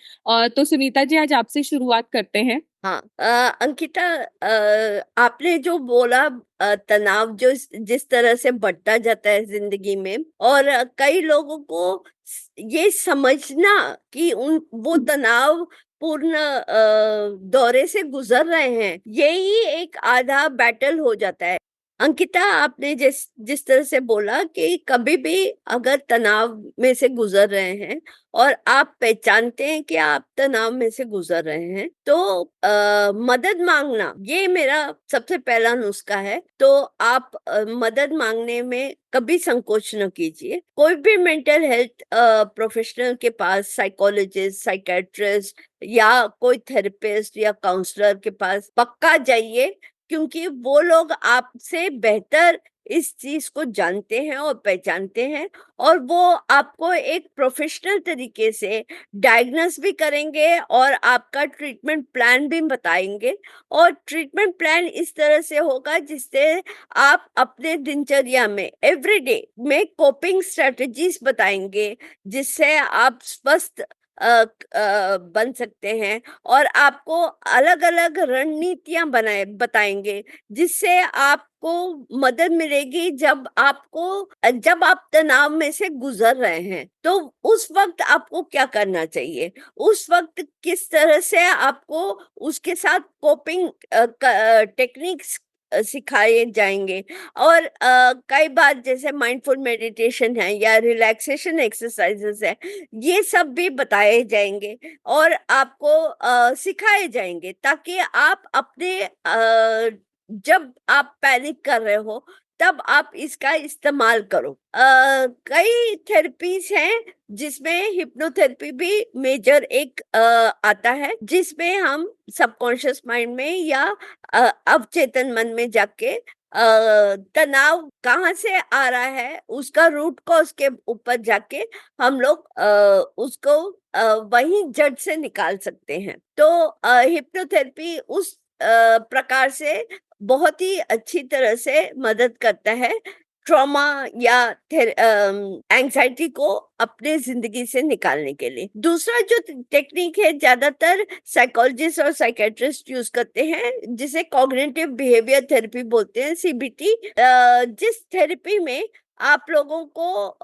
तो सुनीता जी आज आपसे शुरुआत करते हैं। हाँ अंकिता, आपने जो बोला तनाव जो जिस तरह से बढ़ता जाता है जिंदगी में, और कई लोगों को ये समझना कि उन वो तनाव पूर्ण दौरे से गुजर रहे हैं, यही एक आधा बैटल हो जाता है। अंकिता, आपने जिस तरह से बोला कि कभी भी अगर तनाव में से गुजर रहे हैं और आप पहचानते हैं कि आप तनाव में से गुजर रहे हैं, तो मदद मांगना ये मेरा सबसे पहला नुस्खा है। तो आप मदद मांगने में कभी संकोच न कीजिए। कोई भी मेंटल हेल्थ प्रोफेशनल के पास, साइकोलॉजिस्ट, साइकेट्रिस्ट या कोई थेरेपिस्ट या काउंसलर के पास पक्का जाइए, क्योंकि वो लोग आपसे बेहतर इस चीज को जानते हैं और पहचानते हैं, और वो आपको एक प्रोफेशनल तरीके से डायग्नोस भी करेंगे और आपका ट्रीटमेंट प्लान भी बताएंगे। और ट्रीटमेंट प्लान इस तरह से होगा जिससे आप अपने दिनचर्या में एवरीडे में कोपिंग स्ट्रेटजीज बताएंगे, जिससे आप स्वस्थ बन सकते हैं। और आपको अलग अलग रणनीतियां बताएंगे, जिससे आपको मदद मिलेगी जब आप तनाव में से गुजर रहे हैं। तो उस वक्त आपको क्या करना चाहिए, उस वक्त किस तरह से आपको उसके साथ कोपिंग टेक्निक्स सिखाए जाएंगे। और कई बार जैसे माइंडफुल मेडिटेशन है या रिलैक्सेशन एक्सरसाइजेस है, ये सब भी बताए जाएंगे और आपको सिखाए जाएंगे, ताकि आप अपने जब आप पैनिक कर रहे हो तब आप इसका इस्तेमाल करो। कई थेरेपीज हैं जिसमें हिप्नोथेरेपी भी मेजर एक आता है, जिसमें हम सबकॉन्शियस माइंड में या अवचेतन मन में जाके तनाव कहाँ से आ रहा है उसका रूट कॉज के ऊपर जाके हम लोग उसको वही जड़ से निकाल सकते हैं। तो हिप्नोथेरेपी उस प्रकार से बहुत ही अच्छी तरह से मदद करता है ट्रॉमा या एंजाइटी को अपने जिंदगी से निकालने के लिए। दूसरा जो टेक्निक है, ज्यादातर साइकोलॉजिस्ट और साइकेट्रिस्ट यूज करते हैं, जिसे कॉग्निटिव बिहेवियर थेरेपी बोलते हैं, सीबीटी। जिस थेरेपी में आप लोगों को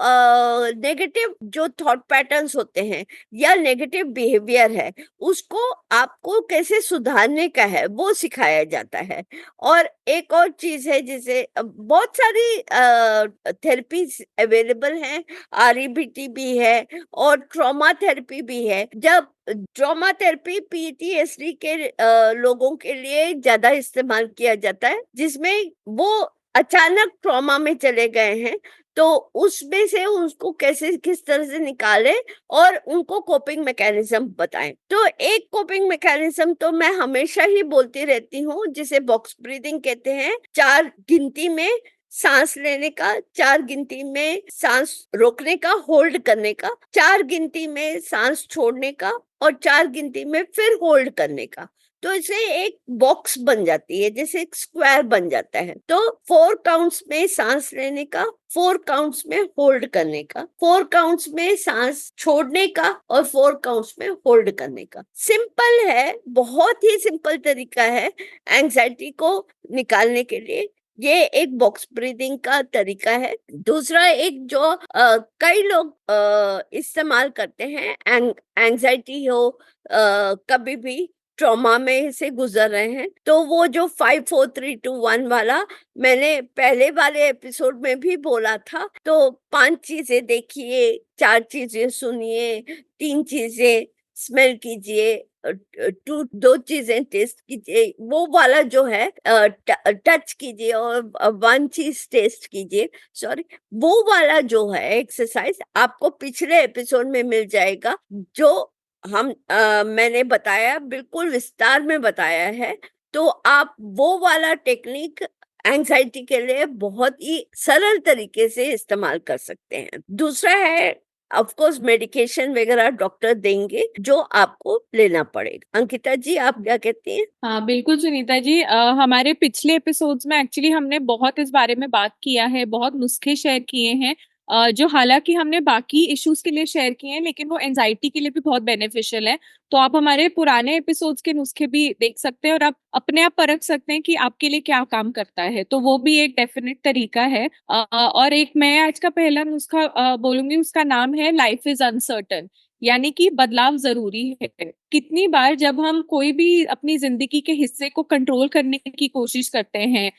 नेगेटिव जो थॉट पैटर्न्स होते हैं या नेगेटिव बिहेवियर है, उसको आपको कैसे सुधारने का है वो सिखाया जाता है। और एक और चीज है, जिसे बहुत सारी थेरेपीज अवेलेबल हैं, आरईबीटी भी है और ट्रॉमा थेरेपी भी है। जब ट्रॉमा थेरेपी पीटीएसडी के लोगों के लिए ज्यादा इस्तेमाल किया जाता है, जिसमें वो अचानक ट्रॉमा में चले गए हैं, तो उसमें से उसको कैसे किस तरह से निकाले और उनको कोपिंग मैकेनिज्म बताएं। तो एक कोपिंग मैकेनिज्म तो मैं हमेशा ही बोलती रहती हूँ, जिसे बॉक्स ब्रीदिंग कहते हैं। 4 गिनती में सांस लेने का, 4 गिनती में सांस रोकने का, होल्ड करने का, 4 गिनती में सांस छोड़ने का और 4 गिनती में फिर होल्ड करने का। तो इसे एक बॉक्स बन जाती है, जैसे एक स्क्वायर बन जाता है। तो 4 काउंट्स में सांस लेने का, 4 काउंट्स में होल्ड करने का, 4 काउंट्स में सांस छोड़ने का और 4 काउंट्स में होल्ड करने का। सिंपल है, बहुत ही सिंपल तरीका है एंजाइटी को निकालने के लिए। ये एक बॉक्स ब्रीदिंग का तरीका है। दूसरा एक जो कई लोग इस्तेमाल करते हैं, एंजाइटी हो, कभी भी ट्रॉमा में से गुजर रहे हैं, तो वो जो 5 4 3 2 1 वाला मैंने पहले वाले एपिसोड में भी बोला था। तो 5 चीजें देखिए, 4 चीजें सुनिए, 3 चीजें स्मेल कीजिए, 2 चीजें टेस्ट कीजिए, वो वाला जो है टच कीजिए, और 1 चीज टेस्ट कीजिए। सॉरी, वो वाला जो है एक्सरसाइज आपको पिछले एपिसोड में मिल जाएगा, जो मैंने बताया, बिल्कुल विस्तार में बताया है। तो आप वो वाला टेक्निक एंजाइटी के लिए बहुत ही सरल तरीके से इस्तेमाल कर सकते हैं। दूसरा है, ऑफ कोर्स मेडिकेशन वगैरह डॉक्टर देंगे जो आपको लेना पड़ेगा। अंकिता जी, आप क्या कहती हैं? हाँ बिल्कुल सुनीता जी, हमारे पिछले एपिसोड्स में एक्चुअली हमने बहुत इस बारे में बात किया है, बहुत नुस्खे शेयर किए हैं, जो हालांकि हमने बाकी इश्यूज के लिए शेयर किए हैं, लेकिन वो एंजाइटी के लिए भी बहुत बेनिफिशियल है। तो आप हमारे पुराने एपिसोड्स के नुस्खे भी देख सकते हैं और आप अपने आप परख सकते हैं कि आपके लिए क्या काम करता है। तो वो भी एक डेफिनेट तरीका है। और एक मैं आज का पहला नुस्खा बोलूंगी, उसका नाम है लाइफ इज अनसर्टन। यानी कि बदलाव जरूरी है। कितनी बार जब हम कोई भी अपनी जिंदगी के हिस्से को कंट्रोल करने की कोशिश करते हैं,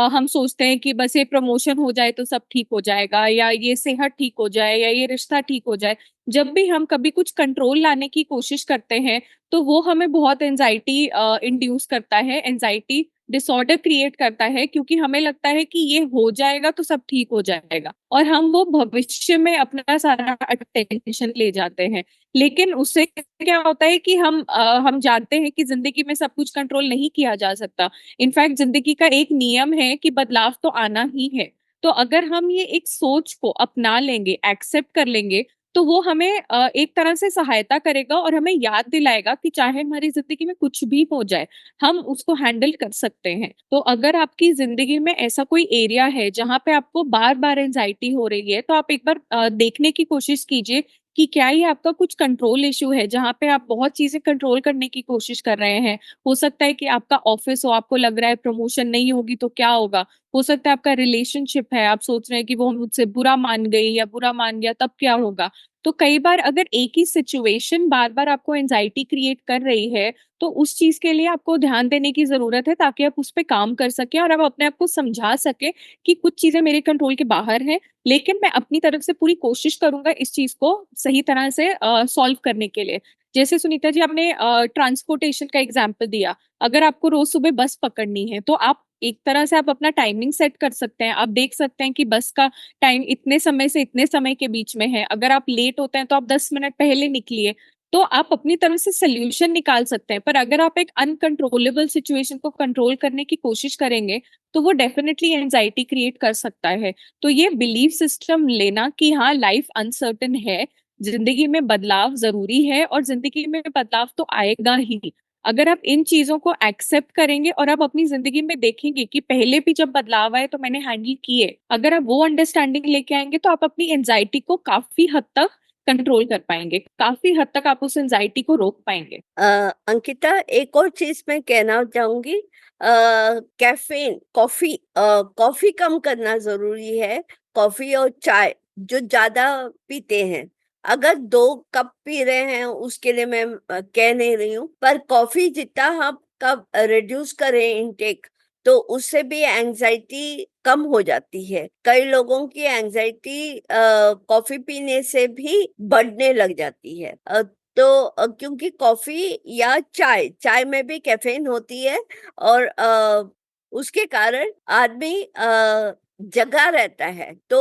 हम सोचते हैं कि बस ये प्रमोशन हो जाए तो सब ठीक हो जाएगा, या ये सेहत ठीक हो जाए, या ये रिश्ता ठीक हो जाए। जब भी हम कभी कुछ कंट्रोल लाने की कोशिश करते हैं, तो वो हमें बहुत एंजाइटी इंड्यूस करता है, एंजाइटी डिसऑर्डर क्रिएट करता है, क्योंकि हमें लगता है कि ये हो जाएगा तो सब ठीक हो जाएगा, और हम वो भविष्य में अपना सारा अटेंशन ले जाते हैं। लेकिन उससे क्या होता है कि हम जानते हैं कि जिंदगी में सब कुछ कंट्रोल नहीं किया जा सकता। इनफैक्ट जिंदगी का एक नियम है कि बदलाव तो आना ही है। तो अगर हम ये एक सोच को अपना लेंगे, एक्सेप्ट कर लेंगे, तो वो हमें एक तरह से सहायता करेगा और हमें याद दिलाएगा कि चाहे हमारी जिंदगी में कुछ भी हो जाए, हम उसको हैंडल कर सकते हैं। तो अगर आपकी जिंदगी में ऐसा कोई एरिया है जहाँ पे आपको बार बार एंजाइटी हो रही है, तो आप एक बार देखने की कोशिश कीजिए कि क्या ये आपका कुछ कंट्रोल इशू है, जहाँ पे आप बहुत चीजें कंट्रोल करने की कोशिश कर रहे हैं। हो सकता है कि आपका ऑफिस हो, आपको लग रहा है प्रमोशन नहीं होगी तो क्या होगा। हो सकता है आपका रिलेशनशिप है, आप सोच रहे हैं कि वो मुझसे बुरा मान गई या बुरा मान गया तब क्या होगा। तो कई बार अगर एक ही सिचुएशन बार बार आपको एंजाइटी क्रिएट कर रही है, तो उस चीज के लिए आपको ध्यान देने की जरूरत है, ताकि आप उस पे काम कर सकें और आप अपने आप को समझा सके कि कुछ चीजें मेरे कंट्रोल के बाहर हैं, लेकिन मैं अपनी तरफ से पूरी कोशिश करूंगा इस चीज को सही तरह से सॉल्व करने के लिए। जैसे सुनीता जी, आपने ट्रांसपोर्टेशन का एग्जाम्पल दिया। अगर आपको रोज सुबह बस पकड़नी है, तो आप एक तरह से आप अपना टाइमिंग सेट कर सकते हैं। आप देख सकते हैं कि बस का टाइम इतने समय से इतने समय के बीच में है। अगर आप लेट होते हैं तो आप 10 मिनट पहले निकलिए। तो आप अपनी तरफ से सोल्यूशन निकाल सकते हैं। पर अगर आप एक अनकंट्रोलेबल सिचुएशन को कंट्रोल करने की कोशिश करेंगे, तो वो डेफिनेटली एंजाइटी क्रिएट कर सकता है। तो ये बिलीफ सिस्टम लेना कि हाँ, लाइफ अनसर्टेन है, जिंदगी में बदलाव जरूरी है और जिंदगी में बदलाव तो आएगा ही। अगर आप इन चीजों को एक्सेप्ट करेंगे और आप अपनी जिंदगी में देखेंगे कि पहले भी जब बदलाव आए तो मैंने हैंडल किए, अगर आप वो अंडरस्टैंडिंग लेके आएंगे, तो आप अपनी एंजाइटी को काफी हद तक कंट्रोल कर पाएंगे, काफी हद तक आप उस एंजाइटी को रोक पाएंगे। अंकिता, एक और चीज मैं कहना चाहूंगी। कैफीन, कॉफी, कॉफी कम करना जरूरी है। कॉफी और चाय जो ज्यादा पीते हैं, अगर 2 कप पी रहे हैं उसके लिए मैं कह नहीं रही हूँ, पर कॉफी जितना हम कब रिड्यूस करें इनटेक, तो उससे भी एंजाइटी कम हो जाती है। कई लोगों की एंजाइटी कॉफी पीने से भी बढ़ने लग जाती है। तो क्योंकि कॉफी या चाय, चाय में भी कैफीन होती है, और उसके कारण आदमी जगा रहता है, तो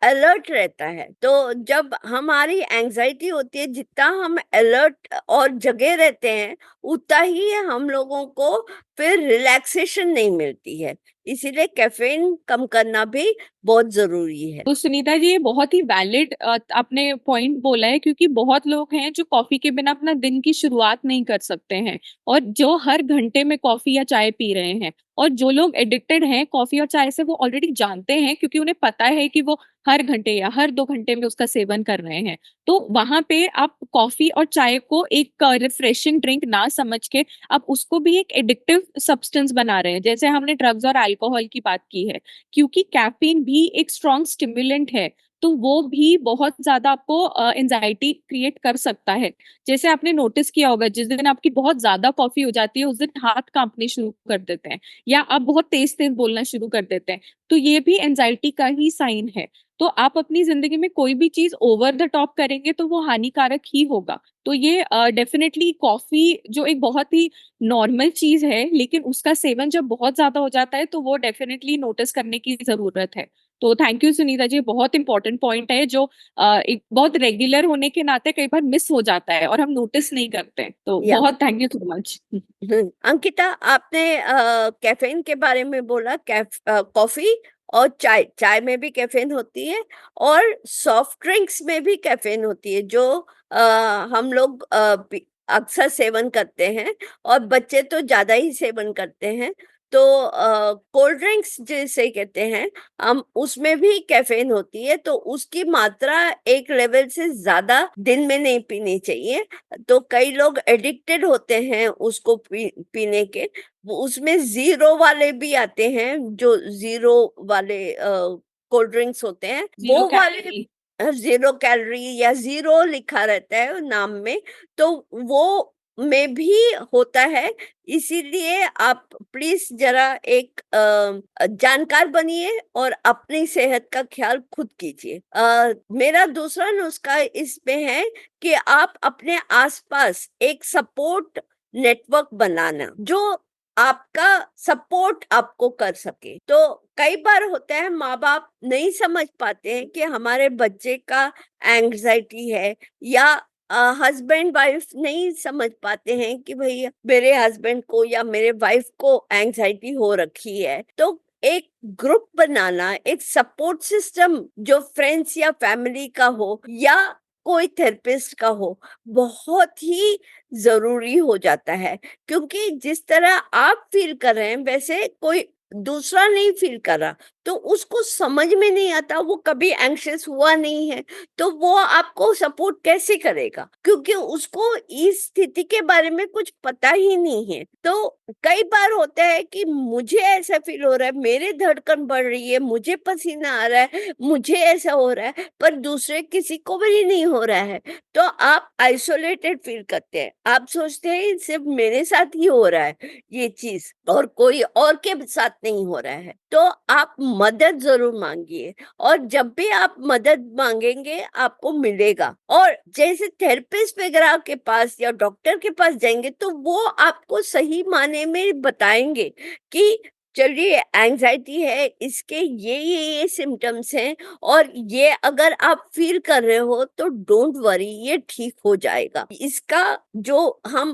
अलर्ट रहता है। तो जब हमारी एंजाइटी होती है, जितना हम अलर्ट और जगे रहते हैं, उतना ही हम लोगों को फिर रिलैक्सेशन नहीं मिलती है। इसीलिए कैफीन कम करना भी बहुत जरूरी है। तो सुनीता जी, ये बहुत ही वैलिड आपने पॉइंट बोला है, क्योंकि बहुत लोग हैं जो कॉफी के बिना अपना दिन की शुरुआत नहीं कर सकते हैं, और जो हर घंटे में कॉफी या चाय पी रहे हैं। और जो लोग एडिक्टेड हैं कॉफी और चाय से, वो ऑलरेडी जानते हैं, क्योंकि उन्हें पता है कि वो हर घंटे या हर 2 घंटे में उसका सेवन कर रहे हैं। तो वहां पे आप कॉफी और चाय को एक रिफ्रेशिंग ड्रिंक ना समझ के, आप उसको भी एक एडिक्टिव सब्सटेंस बना रहे हैं, जैसे हमने ड्रग्स और अल्कोहल की बात की है। क्योंकि कैफीन भी एक स्ट्रॉन्ग स्टिमुलेंट है, तो वो भी बहुत ज्यादा आपको एंजाइटी क्रिएट कर सकता है। जैसे आपने नोटिस किया होगा, जिस दिन आपकी बहुत ज्यादा कॉफी हो जाती है, उस दिन हाथ कांपने शुरू कर देते हैं, या आप बहुत तेज तेज बोलना शुरू कर देते हैं। तो ये भी एंजाइटी का ही साइन है। तो आप अपनी जिंदगी में कोई भी चीज ओवर द टॉप करेंगे तो वो हानिकारक ही होगा। तो ये डेफिनेटली कॉफी जो एक बहुत ही नॉर्मल चीज है, लेकिन उसका सेवन जब बहुत ज्यादा हो जाता है, तो वो डेफिनेटली नोटिस करने की जरूरत है। तो थैंक यू सुनीता जी, बहुत इंपॉर्टेंट पॉइंट है, जो एक बहुत रेगुलर होने के नाते कई बार मिस हो जाता है और हम नोटिस नहीं करते हैं। तो या बहुत thank you so much. Ankita, आपने कैफीन के बारे में बोला। कॉफी और चाय, चाय में भी कैफीन होती है, और सॉफ्ट ड्रिंक्स में भी कैफीन होती है, जो हम लोग अक्सर सेवन करते हैं, और बच्चे तो ज्यादा ही सेवन करते हैं। तो कोल्ड ड्रिंक्स जिसे कहते हैं हम, उसमें भी कैफीन होती है, तो उसकी मात्रा एक लेवल से ज्यादा दिन में नहीं पीनी चाहिए। तो कई लोग एडिक्टेड होते हैं उसको पीने के। उसमें जीरो वाले भी आते हैं, जो जीरो वाले कोल्ड ड्रिंक्स होते हैं, जीरो वो वाले कैलोरी। 0 कैलोरी या 0 लिखा रहता है नाम में, तो वो में भी होता है। इसीलिए आप प्लीज जरा एक जानकार बनिए और अपनी सेहत का ख्याल खुद कीजिए। मेरा दूसरा नुस्खा इसमें है कि आप अपने आसपास एक सपोर्ट नेटवर्क बनाना, जो आपका सपोर्ट आपको कर सके। तो कई बार होता है माँ बाप नहीं समझ पाते हैं कि हमारे बच्चे का एंग्जाइटी है, या हस्बैंड वाइफ नहीं समझ पाते हैं कि भाई मेरे हस्बैंड को या मेरे वाइफ को एंग्जाइटी हो रखी है। तो एक ग्रुप बनाना, एक सपोर्ट सिस्टम जो फ्रेंड्स या फैमिली का हो या कोई थेरेपिस्ट का हो, बहुत ही जरूरी हो जाता है। क्योंकि जिस तरह आप फील कर रहे हैं वैसे कोई दूसरा नहीं फील कर रहा, तो उसको समझ में नहीं आता, वो कभी एंग्शियस हुआ नहीं है, तो वो आपको सपोर्ट कैसे करेगा, क्योंकि उसको इस स्थिति के बारे में कुछ पता ही नहीं है। तो कई बार होता है कि मुझे ऐसा फील हो रहा है, मेरे धड़कन बढ़ रही है, मुझे पसीना आ रहा है, मुझे ऐसा हो रहा है, पर दूसरे किसी को भी नहीं हो रहा है। तो आप आइसोलेटेड फील करते हैं, आप सोचते हैं सिर्फ मेरे साथ ही हो रहा है ये चीज, और कोई और के साथ नहीं हो रहा है। तो आप मदद जरूर मांगिए, और जब भी आप मदद मांगेंगे आपको मिलेगा। और जैसे थेरेपिस्ट वगैरह के पास या डॉक्टर के पास जाएंगे तो वो आपको सही माने में बताएंगे कि चलिए एंजाइटी है, इसके ये सिम्टम्स हैं, और ये अगर आप फील कर रहे हो तो डोंट वरी, ये ठीक हो जाएगा। इसका जो हम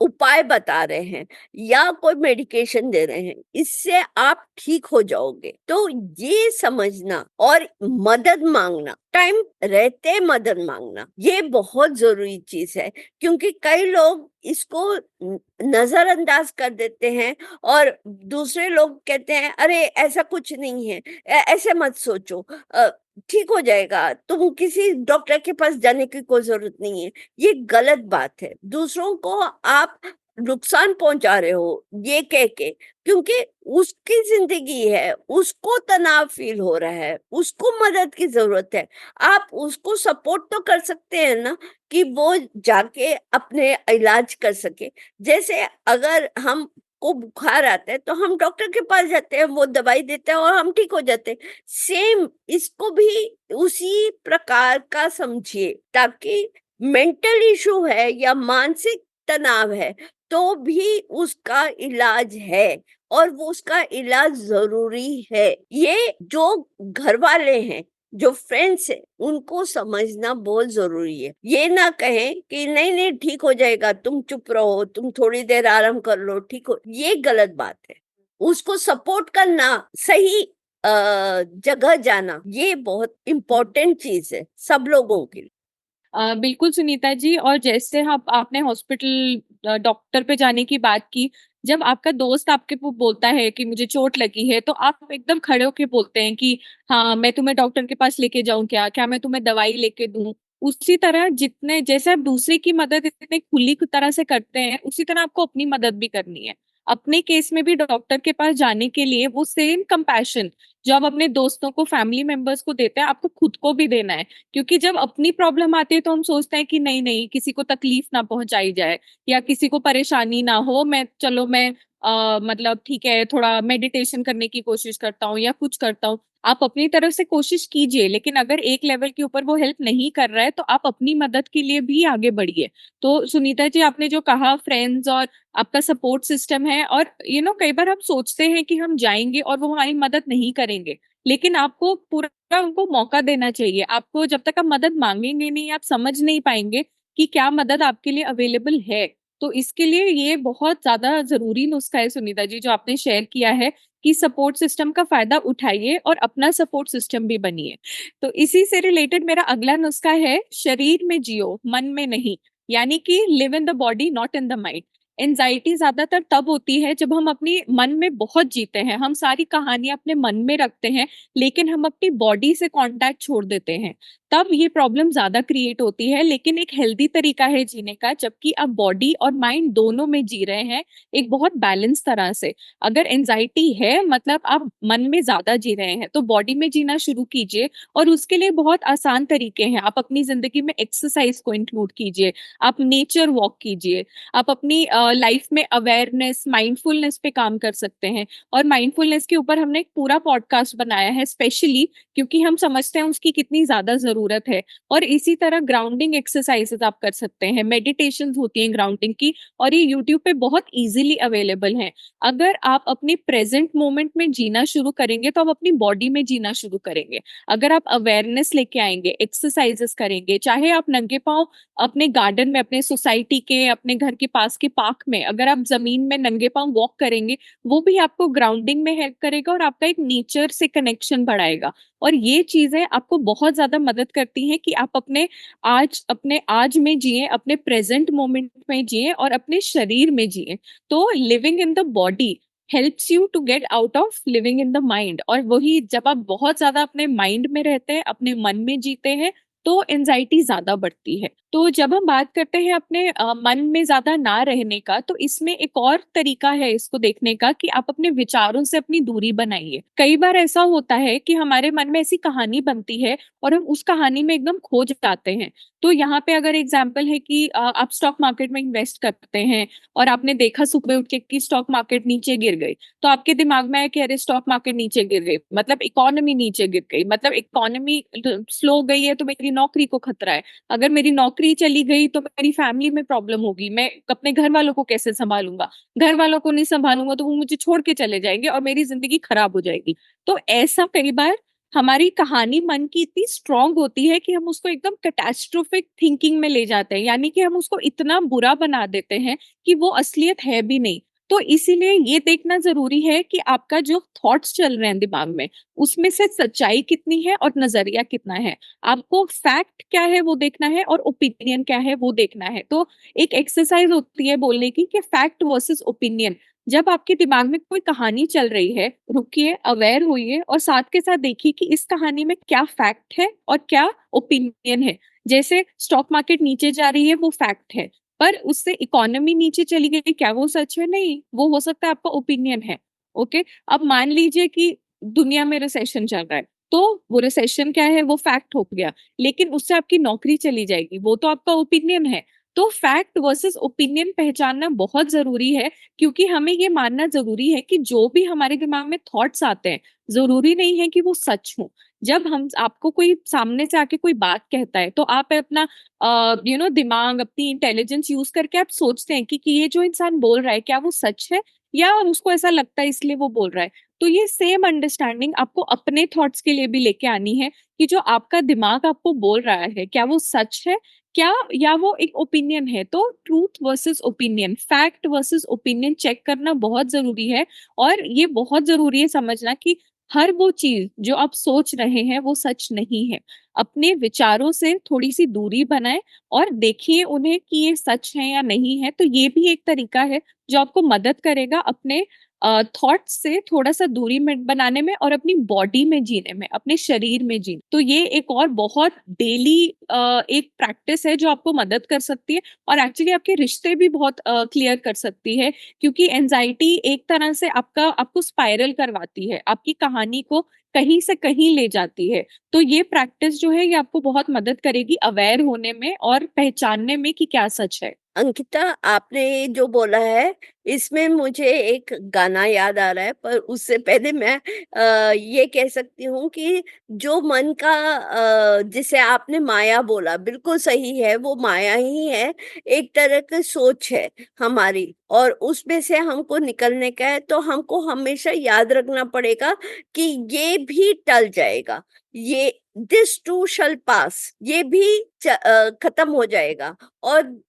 उपाय बता रहे हैं या कोई मेडिकेशन दे रहे हैं, इससे आप ठीक हो जाओगे। तो ये समझना और मदद मांगना, टाइम रहते मदद मांगना, ये बहुत जरूरी चीज है। क्योंकि कई लोग इसको नजरअंदाज कर देते हैं, और दूसरे लोग कहते हैं अरे ऐसा कुछ नहीं है, ऐसे मत सोचो, ठीक हो जाएगा, तुम किसी डॉक्टर के पास जाने की कोई जरूरत नहीं है। ये गलत बात है, दूसरों को आप नुकसान पहुंचा रहे हो ये कह के, क्योंकि उसकी जिंदगी है, उसको तनाव फील हो रहा है, उसको मदद की जरूरत है। आप उसको सपोर्ट तो कर सकते हैं ना, कि वो जाके अपने इलाज कर सके। जैसे अगर हम को बुखार आता है तो हम डॉक्टर के पास जाते हैं, वो दवाई देते हैं और हम ठीक हो जाते हैं। सेम इसको भी उसी प्रकार का समझिए, ताकि मेंटल इशू है या मानसिक तनाव है तो भी उसका इलाज है, और वो उसका इलाज जरूरी है। ये जो घर वाले हैं, जो फ्रेंड्स है, उनको समझना बहुत जरूरी है। ये ना कहें कि नहीं नहीं ठीक हो जाएगा, तुम चुप रहो, तुम थोड़ी देर आराम कर लो, ठीक हो, ये गलत बात है। उसको सपोर्ट करना, सही जगह जाना, ये बहुत इम्पोर्टेंट चीज है सब लोगों के लिए। बिल्कुल सुनीता जी। और जैसे आप आपने हॉस्पिटल डॉक्टर पे जाने की बात की, जब आपका दोस्त आपके को बोलता है कि मुझे चोट लगी है, तो आप एकदम खड़े होके बोलते हैं कि हाँ मैं तुम्हें डॉक्टर के पास लेके जाऊं, क्या क्या मैं तुम्हें दवाई लेके दूं। उसी तरह जितने जैसे आप दूसरे की मदद इतने खुली तरह से करते हैं, उसी तरह आपको अपनी मदद भी करनी है। अपने केस में भी डॉक्टर के पास जाने के लिए वो सेम कंपैशन जो आप अपने दोस्तों को, फैमिली मेंबर्स को देते हैं, आपको खुद को भी देना है। क्योंकि जब अपनी प्रॉब्लम आती है तो हम सोचते हैं कि नहीं नहीं, किसी को तकलीफ ना पहुंचाई जाए या किसी को परेशानी ना हो, मैं चलो मैं मतलब ठीक है थोड़ा मेडिटेशन करने की कोशिश करता हूँ या कुछ करता हूँ। आप अपनी तरफ से कोशिश कीजिए, लेकिन अगर एक लेवल के ऊपर वो हेल्प नहीं कर रहा है तो आप अपनी मदद के लिए भी आगे बढ़िए। तो सुनीता जी, आपने जो कहा फ्रेंड्स और आपका सपोर्ट सिस्टम है, और कई बार हम सोचते हैं कि हम जाएंगे और वो हमारी मदद नहीं करेंगे, लेकिन आपको पूरा उनको मौका देना चाहिए। आपको जब तक आप मदद मांगेंगे नहीं, आप समझ नहीं पाएंगे कि क्या मदद आपके लिए अवेलेबल है। तो इसके लिए ये बहुत ज्यादा जरूरी नुस्खा है सुनीता जी जो आपने शेयर किया है, कि सपोर्ट सिस्टम का फायदा उठाइए और अपना सपोर्ट सिस्टम भी बनिए। तो इसी से रिलेटेड मेरा अगला नुस्खा है, शरीर में जियो मन में नहीं। यानी कि live in the body not in the mind. Anxiety ज्यादातर तब होती है जब हम अपनी मन में बहुत जीते हैं, हम सारी कहानियां अपने मन में रखते हैं, लेकिन हम अपनी बॉडी से कांटेक्ट छोड़ देते हैं। तब ये प्रॉब्लम ज्यादा क्रिएट होती है। लेकिन एक हेल्दी तरीका है जीने का, जबकि आप बॉडी और माइंड दोनों में जी रहे हैं एक बहुत बैलेंस तरह से। अगर एंजाइटी है मतलब आप मन में ज्यादा जी रहे हैं, तो बॉडी में जीना शुरू कीजिए। और उसके लिए बहुत आसान तरीके हैं। आप अपनी जिंदगी में एक्सरसाइज को इंक्लूड कीजिए, आप नेचर वॉक कीजिए, आप अपनी लाइफ में अवेयरनेस, माइंडफुलनेस पे काम कर सकते हैं। और माइंडफुलनेस के ऊपर हमने एक पूरा पॉडकास्ट बनाया है स्पेशली, क्योंकि हम समझते हैं उसकी कितनी ज्यादा जरूरत है। और इसी तरह ग्राउंडिंग एक्सरसाइजेस आप कर सकते हैं, मेडिटेशन होती हैं ग्राउंडिंग की, और ये यूट्यूब पे बहुत इजीली अवेलेबल हैं। अगर आप अपने प्रेजेंट मोमेंट में जीना शुरू करेंगे तो आप अपनी बॉडी में जीना शुरू करेंगे। अगर आप अवेयरनेस लेके आएंगे, एक्सरसाइजेस करेंगे, चाहे आप नंगे पांव अपने गार्डन में, अपने सोसाइटी के, अपने घर के पास के पार्क में अगर आप जमीन में नंगे पांव वॉक करेंगे, वो भी आपको ग्राउंडिंग में हेल्प करेगा और आपका एक नेचर से कनेक्शन बढ़ाएगा। और ये चीजें आपको बहुत ज्यादा मदद करती हैं कि आप अपने आज में जिए, अपने प्रेजेंट मोमेंट में जिए और अपने शरीर में जिए। तो living in the body helps you to get out of living in the mind. और वही जब आप बहुत ज्यादा अपने माइंड में रहते हैं, अपने मन में जीते हैं, तो एंजाइटी ज्यादा बढ़ती है। तो जब हम बात करते हैं अपने मन में ज्यादा ना रहने का, तो इसमें एक और तरीका है इसको देखने का कि आप अपने विचारों से अपनी दूरी बनाइए। कई बार ऐसा होता है कि हमारे मन में ऐसी कहानी बनती है और हम उस कहानी में एकदम खो जाते हैं। तो यहाँ पे अगर एग्जाम्पल है कि आप स्टॉक मार्केट में इन्वेस्ट करते हैं और आपने देखा सुबह उठ के कि स्टॉक मार्केट नीचे गिर गई, तो आपके दिमाग में है कि अरे स्टॉक मार्केट नीचे गिर गई मतलब इकोनॉमी नीचे गिर गई, मतलब इकोनॉमी स्लो गई है तो मेरी नौकरी को खतरा है। अगर मेरी नौकरी चली गई तो मेरी फैमिली में प्रॉब्लम होगी, मैं अपने घर वालों को कैसे संभालूंगा, घर वालों को नहीं संभालूंगा तो वो मुझे छोड़ के चले जाएंगे और मेरी जिंदगी खराब हो जाएगी। तो ऐसा कई बार हमारी कहानी मन की इतनी स्ट्रांग होती है कि हम उसको एकदम कैटास्ट्रोफिक थिंकिंग में ले जाते हैं, यानी कि हम उसको इतना बुरा बना देते हैं कि वो असलियत है भी नहीं। तो इसीलिए ये देखना जरूरी है कि आपका जो थॉट्स चल रहे हैं दिमाग में, उसमें से सच्चाई कितनी है और नजरिया कितना है। आपको फैक्ट क्या है वो देखना है और ओपिनियन क्या है वो देखना है। तो एक एक्सरसाइज होती है बोलने की कि फैक्ट वर्सेस ओपिनियन। जब आपके दिमाग में कोई कहानी चल रही है, रुकिए, अवेयर होइए और साथ के साथ देखिए कि इस कहानी में क्या फैक्ट है और क्या ओपिनियन है। जैसे स्टॉक मार्केट नीचे जा रही है वो फैक्ट है, पर उससे इकोनॉमी नीचे चली गई, क्या वो सच है? नहीं, वो हो सकता है आपका ओपिनियन है। ओके। अब मान लीजिए कि दुनिया में रिसेशन चल रहा है, तो वो रिसेशन क्या है वो फैक्ट हो गया, लेकिन उससे आपकी नौकरी चली जाएगी, वो तो आपका ओपिनियन है। तो फैक्ट वर्सेस ओपिनियन पहचानना बहुत जरूरी है, क्योंकि हमें ये मानना जरूरी है कि जो भी हमारे दिमाग में थॉट्स आते हैं, जरूरी नहीं है कि वो सच हो। जब हम आपको कोई सामने से आके कोई बात कहता है, तो आप अपना दिमाग, अपनी इंटेलिजेंस यूज करके आप सोचते हैं कि ये जो इंसान बोल रहा है क्या वो सच है, या और उसको ऐसा लगता है इसलिए वो बोल रहा है। तो ये सेम अंडरस्टैंडिंग आपको अपने थॉट्स के लिए भी लेके आनी है कि जो आपका दिमाग आपको बोल रहा है क्या वो सच है, क्या, या वो एक ओपिनियन है। तो truth versus opinion, fact versus opinion check करना बहुत जरूरी है। और ये बहुत जरूरी है समझना कि हर वो चीज जो आप सोच रहे हैं वो सच नहीं है। अपने विचारों से थोड़ी सी दूरी बनाएं और देखिए उन्हें कि ये सच है या नहीं है। तो ये भी एक तरीका है जो आपको मदद करेगा अपने थॉट्स से थोड़ा सा दूरी में बनाने में और अपनी बॉडी में जीने में, अपने शरीर में जीने। तो ये एक और बहुत डेली एक प्रैक्टिस है जो आपको मदद कर सकती है और एक्चुअली आपके रिश्ते भी बहुत क्लियर कर सकती है। क्योंकि एंजाइटी एक तरह से आपको स्पाइरल करवाती है, आपकी कहानी को कहीं से कहीं ले जाती है। तो ये प्रैक्टिस जो है ये आपको बहुत मदद करेगी अवेयर होने में और पहचानने में कि क्या सच है। अंकिता, आपने जो बोला है इसमें मुझे एक गाना याद आ रहा है, पर उससे पहले मैं ये कह सकती हूँ कि जो मन का जिसे आपने माया बोला, बिल्कुल सही है, वो माया ही है। एक तरह की सोच है हमारी, और उसमें से हमको निकलने का है, तो हमको हमेशा याद रखना पड़ेगा कि ये भी टल जाएगा, ये दिस टू शल पास, ये भी खत्म हो जाएगा और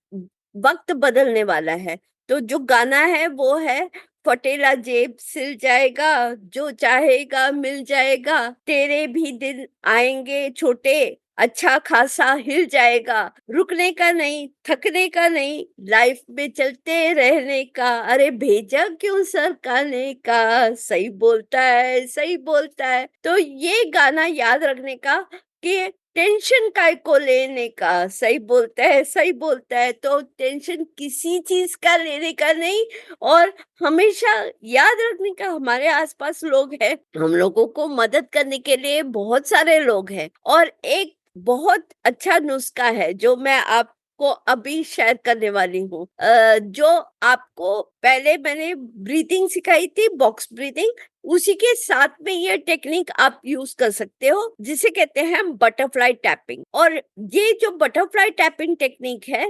वक्त बदलने वाला है। तो जो गाना है वो है, फटेला जेब सिल जाएगा, जो चाहेगा मिल जाएगा, तेरे भी दिन आएंगे छोटे, अच्छा खासा हिल जाएगा, रुकने का नहीं, थकने का नहीं, लाइफ में चलते रहने का, अरे भेजा क्यों सरकाने का, सही बोलता है, सही बोलता है। तो ये गाना याद रखने का कि टेंशन काय को लेने का, सही बोलता है, सही बोलता है। तो टेंशन किसी चीज का लेने का नहीं, और हमेशा याद रखने का हमारे आसपास लोग हैं, हम लोगों को मदद करने के लिए बहुत सारे लोग हैं। और एक बहुत अच्छा नुस्खा है जो मैं आपको अभी शेयर करने वाली हूँ, जो आपको पहले मैंने ब्रीथिंग सिखाई थी, बॉक्स ब्रीथिंग, उसी के साथ में ये टेक्निक आप यूज कर सकते हो, जिसे कहते हैं बटरफ्लाई टैपिंग। और ये जो बटरफ्लाई टैपिंग टेक्निक है,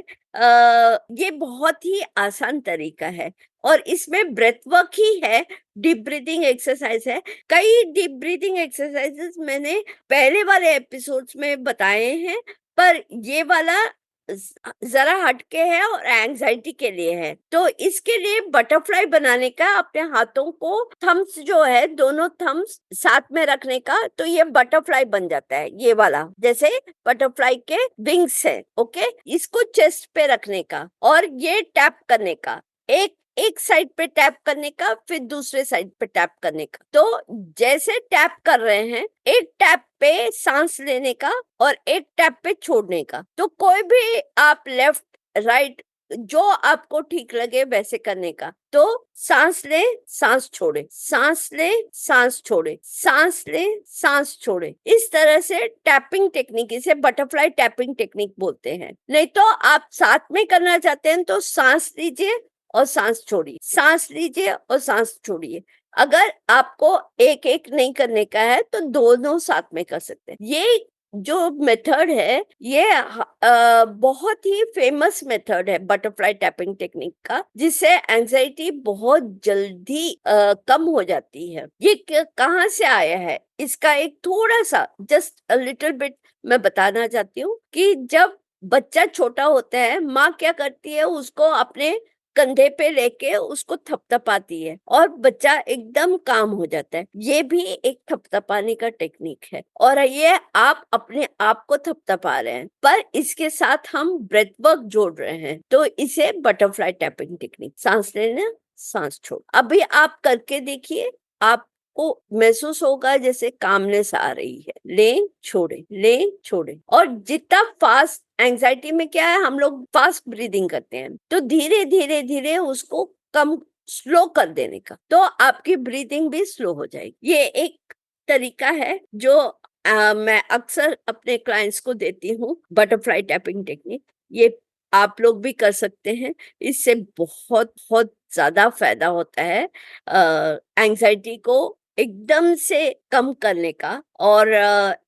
ये बहुत ही आसान तरीका है, और इसमें ब्रेथ वर्क ही है, डीप ब्रीथिंग एक्सरसाइज है। कई डीप ब्रीथिंग एक्सरसाइजेस मैंने पहले वाले एपिसोड्स में बताए हैं, पर ये वाला जरा हटके है और एंजाइटी के लिए है। तो इसके लिए बटरफ्लाई बनाने का, अपने हाथों को, थम्स जो है, दोनों थम्स साथ में रखने का, तो ये बटरफ्लाई बन जाता है। ये वाला जैसे बटरफ्लाई के विंग्स है, ओके। इसको चेस्ट पे रखने का और ये टैप करने का, एक एक साइड पे टैप करने का, फिर दूसरे साइड पे टैप करने का। तो जैसे टैप कर रहे हैं, एक टैप पे सांस लेने का और एक टैप पे छोड़ने का। तो कोई भी आप लेफ्ट राइट जो आपको ठीक लगे वैसे करने का। तो सांस ले, सांस छोड़े, सांस ले, सांस छोड़े, सांस ले, सांस छोड़े। इस तरह से टैपिंग टेक्निक, इसे बटरफ्लाई टैपिंग टेक्निक बोलते हैं। नहीं तो आप साथ में करना चाहते हैं तो सांस लीजिए और सांस छोड़िए, सांस लीजिए और सांस छोड़िए। अगर आपको एक एक नहीं करने का है तो दोनों साथ में कर सकते हैं। ये जो मेथड है, ये बहुत ही फेमस मेथड है बटरफ्लाई टैपिंग टेक्निक का, जिससे एंजाइटी बहुत जल्दी कम हो जाती है। ये कहाँ से आया है, इसका एक थोड़ा सा जस्ट अ लिटिल बिट मैं बताना चाहती हूँ कि जब बच्चा छोटा होता है, माँ क्या करती है, उसको अपने कंधे पे लेके उसको थपथपाती है और बच्चा एकदम काम हो जाता है। ये भी एक थपथपाने का टेक्निक है, और ये आप अपने आप को थपथपा रहे हैं, पर इसके साथ हम ब्रेथ वर्क जोड़ रहे हैं। तो इसे बटरफ्लाई टैपिंग टेक्निक, सांस लेना, सांस छोड़। अभी आप करके देखिए, आप को महसूस होगा जैसे कामनेस आ रही है। ले, छोड़े, ले, छोड़े। और जितना फास्ट, एंजाइटी में क्या है, हम लोग फास्ट ब्रीदिंग करते हैं, तो धीरे धीरे धीरे उसको कम, स्लो कर देने का, तो आपकी ब्रीदिंग भी स्लो हो जाएगी। ये एक तरीका है जो मैं अक्सर अपने क्लाइंट्स को देती हूँ, बटरफ्लाई टैपिंग टेक्निक। ये आप लोग भी कर सकते हैं, इससे बहुत बहुत ज्यादा फायदा होता है एंजाइटी को एकदम से कम करने का। और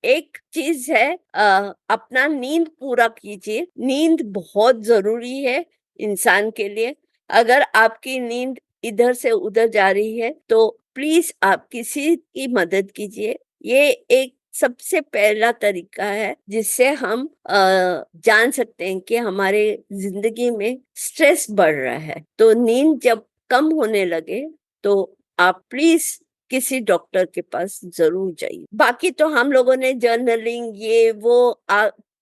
एक चीज है, अपना नींद पूरा कीजिए। नींद बहुत जरूरी है इंसान के लिए। अगर आपकी नींद इधर से उधर जा रही है तो प्लीज आप किसी की मदद कीजिए। ये एक सबसे पहला तरीका है जिससे हम जान सकते हैं कि हमारे जिंदगी में स्ट्रेस बढ़ रहा है। तो नींद जब कम होने लगे तो आप प्लीज किसी डॉक्टर के पास जरूर जाइए। बाकी तो हम लोगों ने जर्नलिंग, ये वो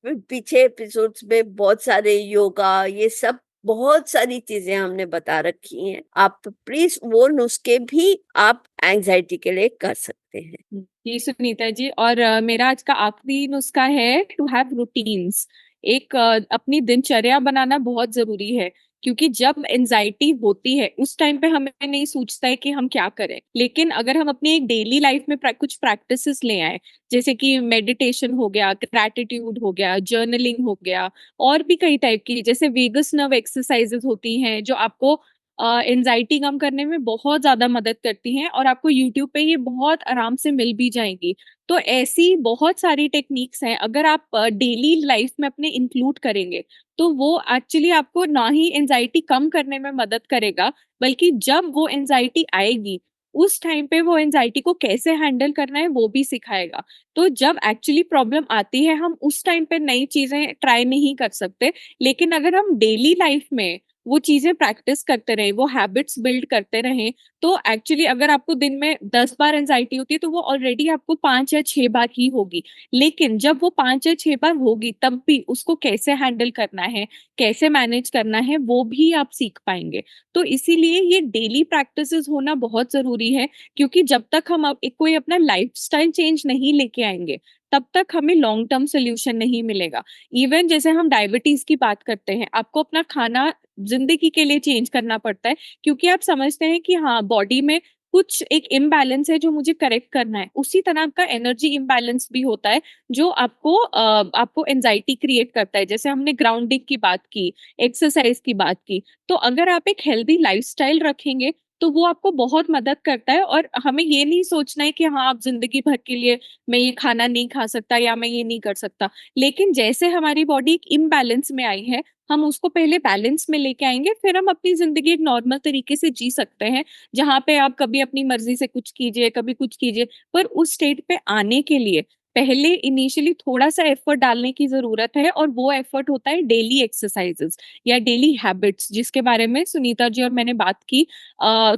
पीछे एपिसोड्स में बहुत सारे योगा, ये सब बहुत सारी चीजें हमने बता रखी हैं। आप प्लीज वो नुस्खे भी आप एंजाइटी के लिए कर सकते हैं। जी सुनीता जी, और मेरा आज का आखिरी नुस्खा है टू हैव रूटीन्स। एक अपनी दिनचर्या बनाना बहुत जरूरी है, क्योंकि जब एनजाइटी होती है उस टाइम पे हमें नहीं सोचता है कि हम क्या करें। लेकिन अगर हम अपनी एक डेली लाइफ में कुछ प्रैक्टिसेस ले आए, जैसे कि मेडिटेशन हो गया, ग्रैटिट्यूड हो गया, जर्नलिंग हो गया, और भी कई टाइप की जैसे वेगस नर्व एक्सरसाइजेस होती हैं जो आपको एंजाइटी कम करने में बहुत ज़्यादा मदद करती हैं, और आपको यूट्यूब पे ये बहुत आराम से मिल भी जाएँगी। तो ऐसी बहुत सारी टेक्निक्स हैं, अगर आप डेली लाइफ में अपने इंक्लूड करेंगे, तो वो एक्चुअली आपको ना ही एंजाइटी कम करने में मदद करेगा, बल्कि जब वो एंजाइटी आएगी, उस टाइम पे वो एंजाइटी को कैसे हैंडल करना है वो भी सिखाएगा। तो जब एक्चुअली प्रॉब्लम आती है, हम उस टाइम पे नई चीज़ें ट्राई नहीं कर सकते, लेकिन अगर हम डेली लाइफ में वो चीज़ें प्रैक्टिस करते रहें, वो हैबिट्स बिल्ड करते रहें, तो एक्चुअली अगर आपको दिन में 10 बार एंग्ज़ायटी होती है, तो वो ऑलरेडी आपको 5 या 6 बार ही होगी। लेकिन जब वो 5 या 6 बार होगी, तब भी उसको कैसे हैंडल करना है, कैसे मैनेज करना है, वो भी आप सीख पाएँगे। तो इसीलिए ये डेली प्रैक्टिसेज़ होना बहुत ज़रूरी है, क्योंकि जब तक हम एक कोई अपना लाइफ़स्टाइल चेंज नहीं लेके आएँगे, तब तक हमें लॉन्ग टर्म सोल्यूशन नहीं मिलेगा। इवन जैसे हम डायबिटीज की बात करते हैं, आपको अपना खाना जिंदगी के लिए चेंज करना पड़ता है, क्योंकि आप समझते हैं कि हाँ, बॉडी में कुछ एक इम्बैलेंस है जो मुझे करेक्ट करना है। उसी तरह का एनर्जी इम्बैलेंस भी होता है जो आपको एंजाइटी क्रिएट करता है। जैसे हमने ग्राउंडिंग की बात की, एक्सरसाइज की बात की, तो अगर आप एक हेल्दी लाइफस्टाइल रखेंगे तो वो आपको बहुत मदद करता है। और हमें ये नहीं सोचना है कि हाँ, आप जिंदगी भर के लिए मैं ये खाना नहीं खा सकता या मैं ये नहीं कर सकता। लेकिन जैसे हमारी बॉडी एक इम्बैलेंस में आई है, हम उसको पहले बैलेंस में लेके आएंगे, फिर हम अपनी जिंदगी एक नॉर्मल तरीके से जी सकते हैं, जहाँ पे आप कभी अपनी मर्जी से कुछ कीजिए, कभी कुछ कीजिए। पर उस स्टेट पे आने के लिए पहले इनिशियली थोड़ा-सा एफर्ट डालने की ज़रूरत है, और वो एफर्ट होता है डेली एक्सरसाइज़ेज़ या डेली हैबिट्स, जिसके बारे में सुनीता जी और मैंने बात की।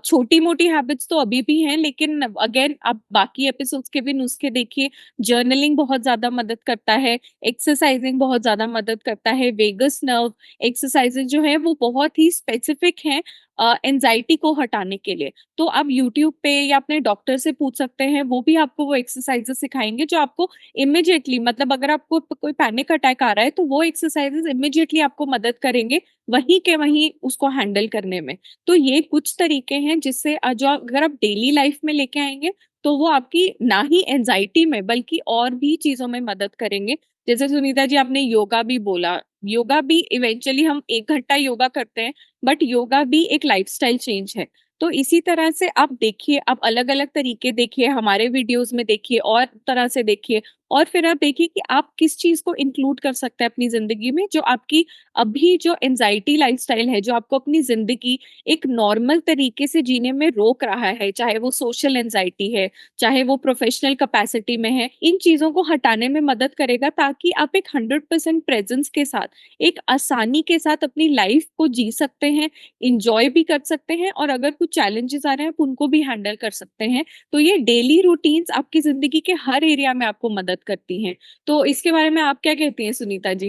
छोटी-मोटी हैबिट्स तो अभी भी हैं, लेकिन अगेन आप बाकी एपिसोड्स के भी नुस्खे देखिए। जर्नलिंग बहुत ज़्यादा मदद करता है, एक्सरसाइजिंग बहुत ज़्यादा मदद करता है, वेगस नर्व एक्सरसाइज़ेज़ जो हैं वो बहुत ही स्पेसिफिक हैं एंग्ज़ायटी को हटाने के लिए। तो आप यूट्यूब पे या अपने डॉक्टर से पूछ सकते हैं, वो भी आपको वो एक्सरसाइज़ेज़ सिखाएँगे जो आपको इमीडिएटली, मतलब अगर आपको कोई पैनिक अटैक आ रहा है, तो वो एक्सरसाइज़ेज़ इमीडिएटली आपको मदद करेंगे, वहीं के वहीं उसको हैंडल करने में। तो ये कुछ तरीके हैं जिससे जो अगर आप डेली लाइफ़ में लेके आएँगे, तो वो आपकी ना ही एंग्ज़ायटी में बल्कि और भी चीज़ों में मदद करेंगे। जैसे सुनीता जी आपने योगा भी बोला, योगा भी इवेंचुअली हम 1 घंटा योगा करते हैं, बट योगा भी एक लाइफ़स्टाइल चेंज है। तो इसी तरह से आप देखिए, आप अलग-अलग तरीके देखिए, हमारे वीडियोज़ में देखिए और तरह से देखिए, और फिर आप देखिए कि आप किस चीज़ को इंक्लूड कर सकते हैं अपनी ज़िंदगी में, जो आपकी अभी जो एंग्ज़ायटी लाइफ़स्टाइल है, जो आपको अपनी ज़िंदगी एक नॉर्मल तरीके से जीने में रोक रहा है, चाहे वो सोशल एंग्ज़ायटी है, चाहे वो प्रोफ़ेशनल कैपेसिटी में है, इन चीज़ों को हटाने में मदद करेगा, ताकि आप एक 100% प्रेज़ेंस के साथ, एक आसानी के साथ अपनी लाइफ़ को जी सकते हैं, एन्जॉय भी कर सकते हैं, और अगर कुछ चैलेंजेस आ रहे हैं, आप उनको भी हैंडल कर सकते हैं। तो ये डेली रूटीन्स आपकी ज़िंदगी के हर एरिया में आपको मदद करती हैं। तो इसके बारे में आप क्या कहती हैं सुनीता जी?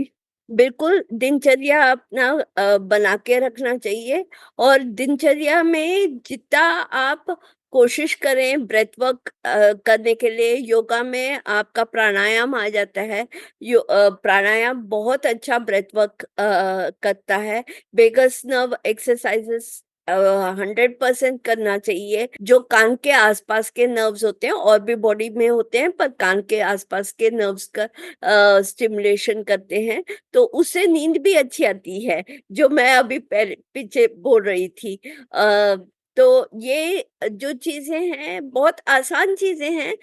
बिल्कुल, दिनचर्या अपना बना के रखना चाहिए और दिनचर्या में जितना आप कोशिश करें ब्रेथ वर्क करने के लिए, योगा में आपका प्राणायाम आ जाता है। प्राणायाम बहुत अच्छा ब्रेथ वर्क करता है। वेगस नर्व एक्सरसाइजेस 100% करना चाहिए। जो कान के आसपास के नर्व्स होते हैं और भी बॉडी में होते हैं, पर कान के आसपास के नर्व्स का स्टिमुलेशन करते हैं, तो उससे नींद भी अच्छी आती है, जो मैं अभी पहले पीछे बोल रही थी। तो ये जो चीज़ें हैं, बहुत आसान चीज़ें हैं।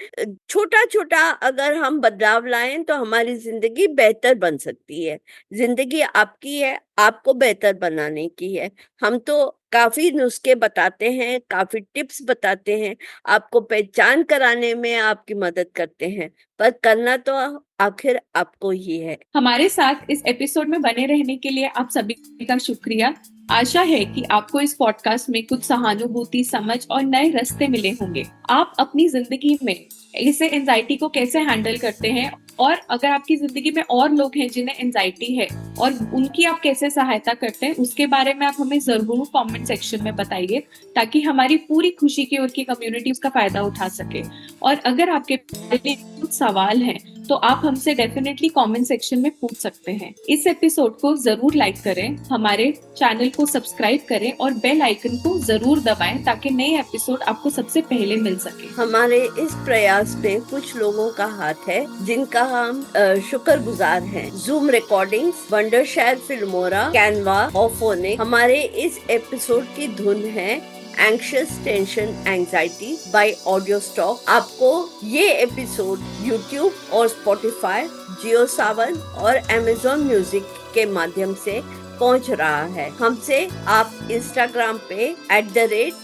छोटा-छोटा अगर हम बदलाव लाएँ, तो हमारी ज़िंदगी बेहतर बन सकती है। ज़िंदगी आपकी है, आपको बेहतर बनाने की है। हम तो काफ़ी नुस्खे बताते हैं, काफ़ी टिप्स बताते हैं, आपको पहचान कराने में आपकी मदद करते हैं, पर करना तो आखिर आपको ही है। हमारे साथ इस एपिसोड में बने रहने के लिए आप सभी का शुक्रिया। आशा है कि आपको इस पॉडकास्ट में कुछ सहानुभूति, समझ और नए रास्ते मिले होंगे। आप अपनी जिंदगी में इसे एंजाइटी को कैसे हैंडल करते हैं, और अगर आपकी जिंदगी में और लोग हैं जिन्हें एंजाइटी है और उनकी आप कैसे सहायता करते हैं, उसके बारे में आप हमें जरूर कमेंट सेक्शन में बताइए, ताकि हमारी पूरी खुशी की ओर की कम्युनिटी उसका फायदा उठा सके। और अगर आपके कुछ सवाल हैं, तो आप हमसे डेफिनेटली कमेंट सेक्शन में पूछ सकते हैं। इस एपिसोड को जरूर लाइक करें, हमारे चैनल को सब्सक्राइब करें और बेल आइकन को जरूर दबाएं, ताकि नए एपिसोड आपको सबसे पहले मिल सके। हमारे इस प्रयास में कुछ लोगों का हाथ है, जिनका हम शुक्रगुजार हैं। Zoom recordings, Wondershare Filmora, Canva और फोनिक। हमारे इस एपिसोड की धुन है anxious tension anxiety by audio stock. आपको ये एपिसोड YouTube और Spotify, जियो सावन और Amazon म्यूजिक के माध्यम से पहुंच रहा है। हमसे आप इंस्टाग्राम पे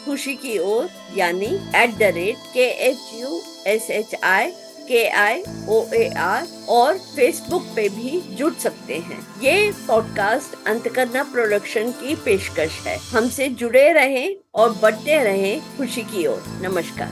@खुशी की ओर यानी @KHUSHIKIOAR और फेसबुक पे भी जुड़ सकते हैं। ये पॉडकास्ट अंतकरना प्रोडक्शन की पेशकश है। हमसे जुड़े रहें और बढ़ते रहें खुशी की ओर। नमस्कार।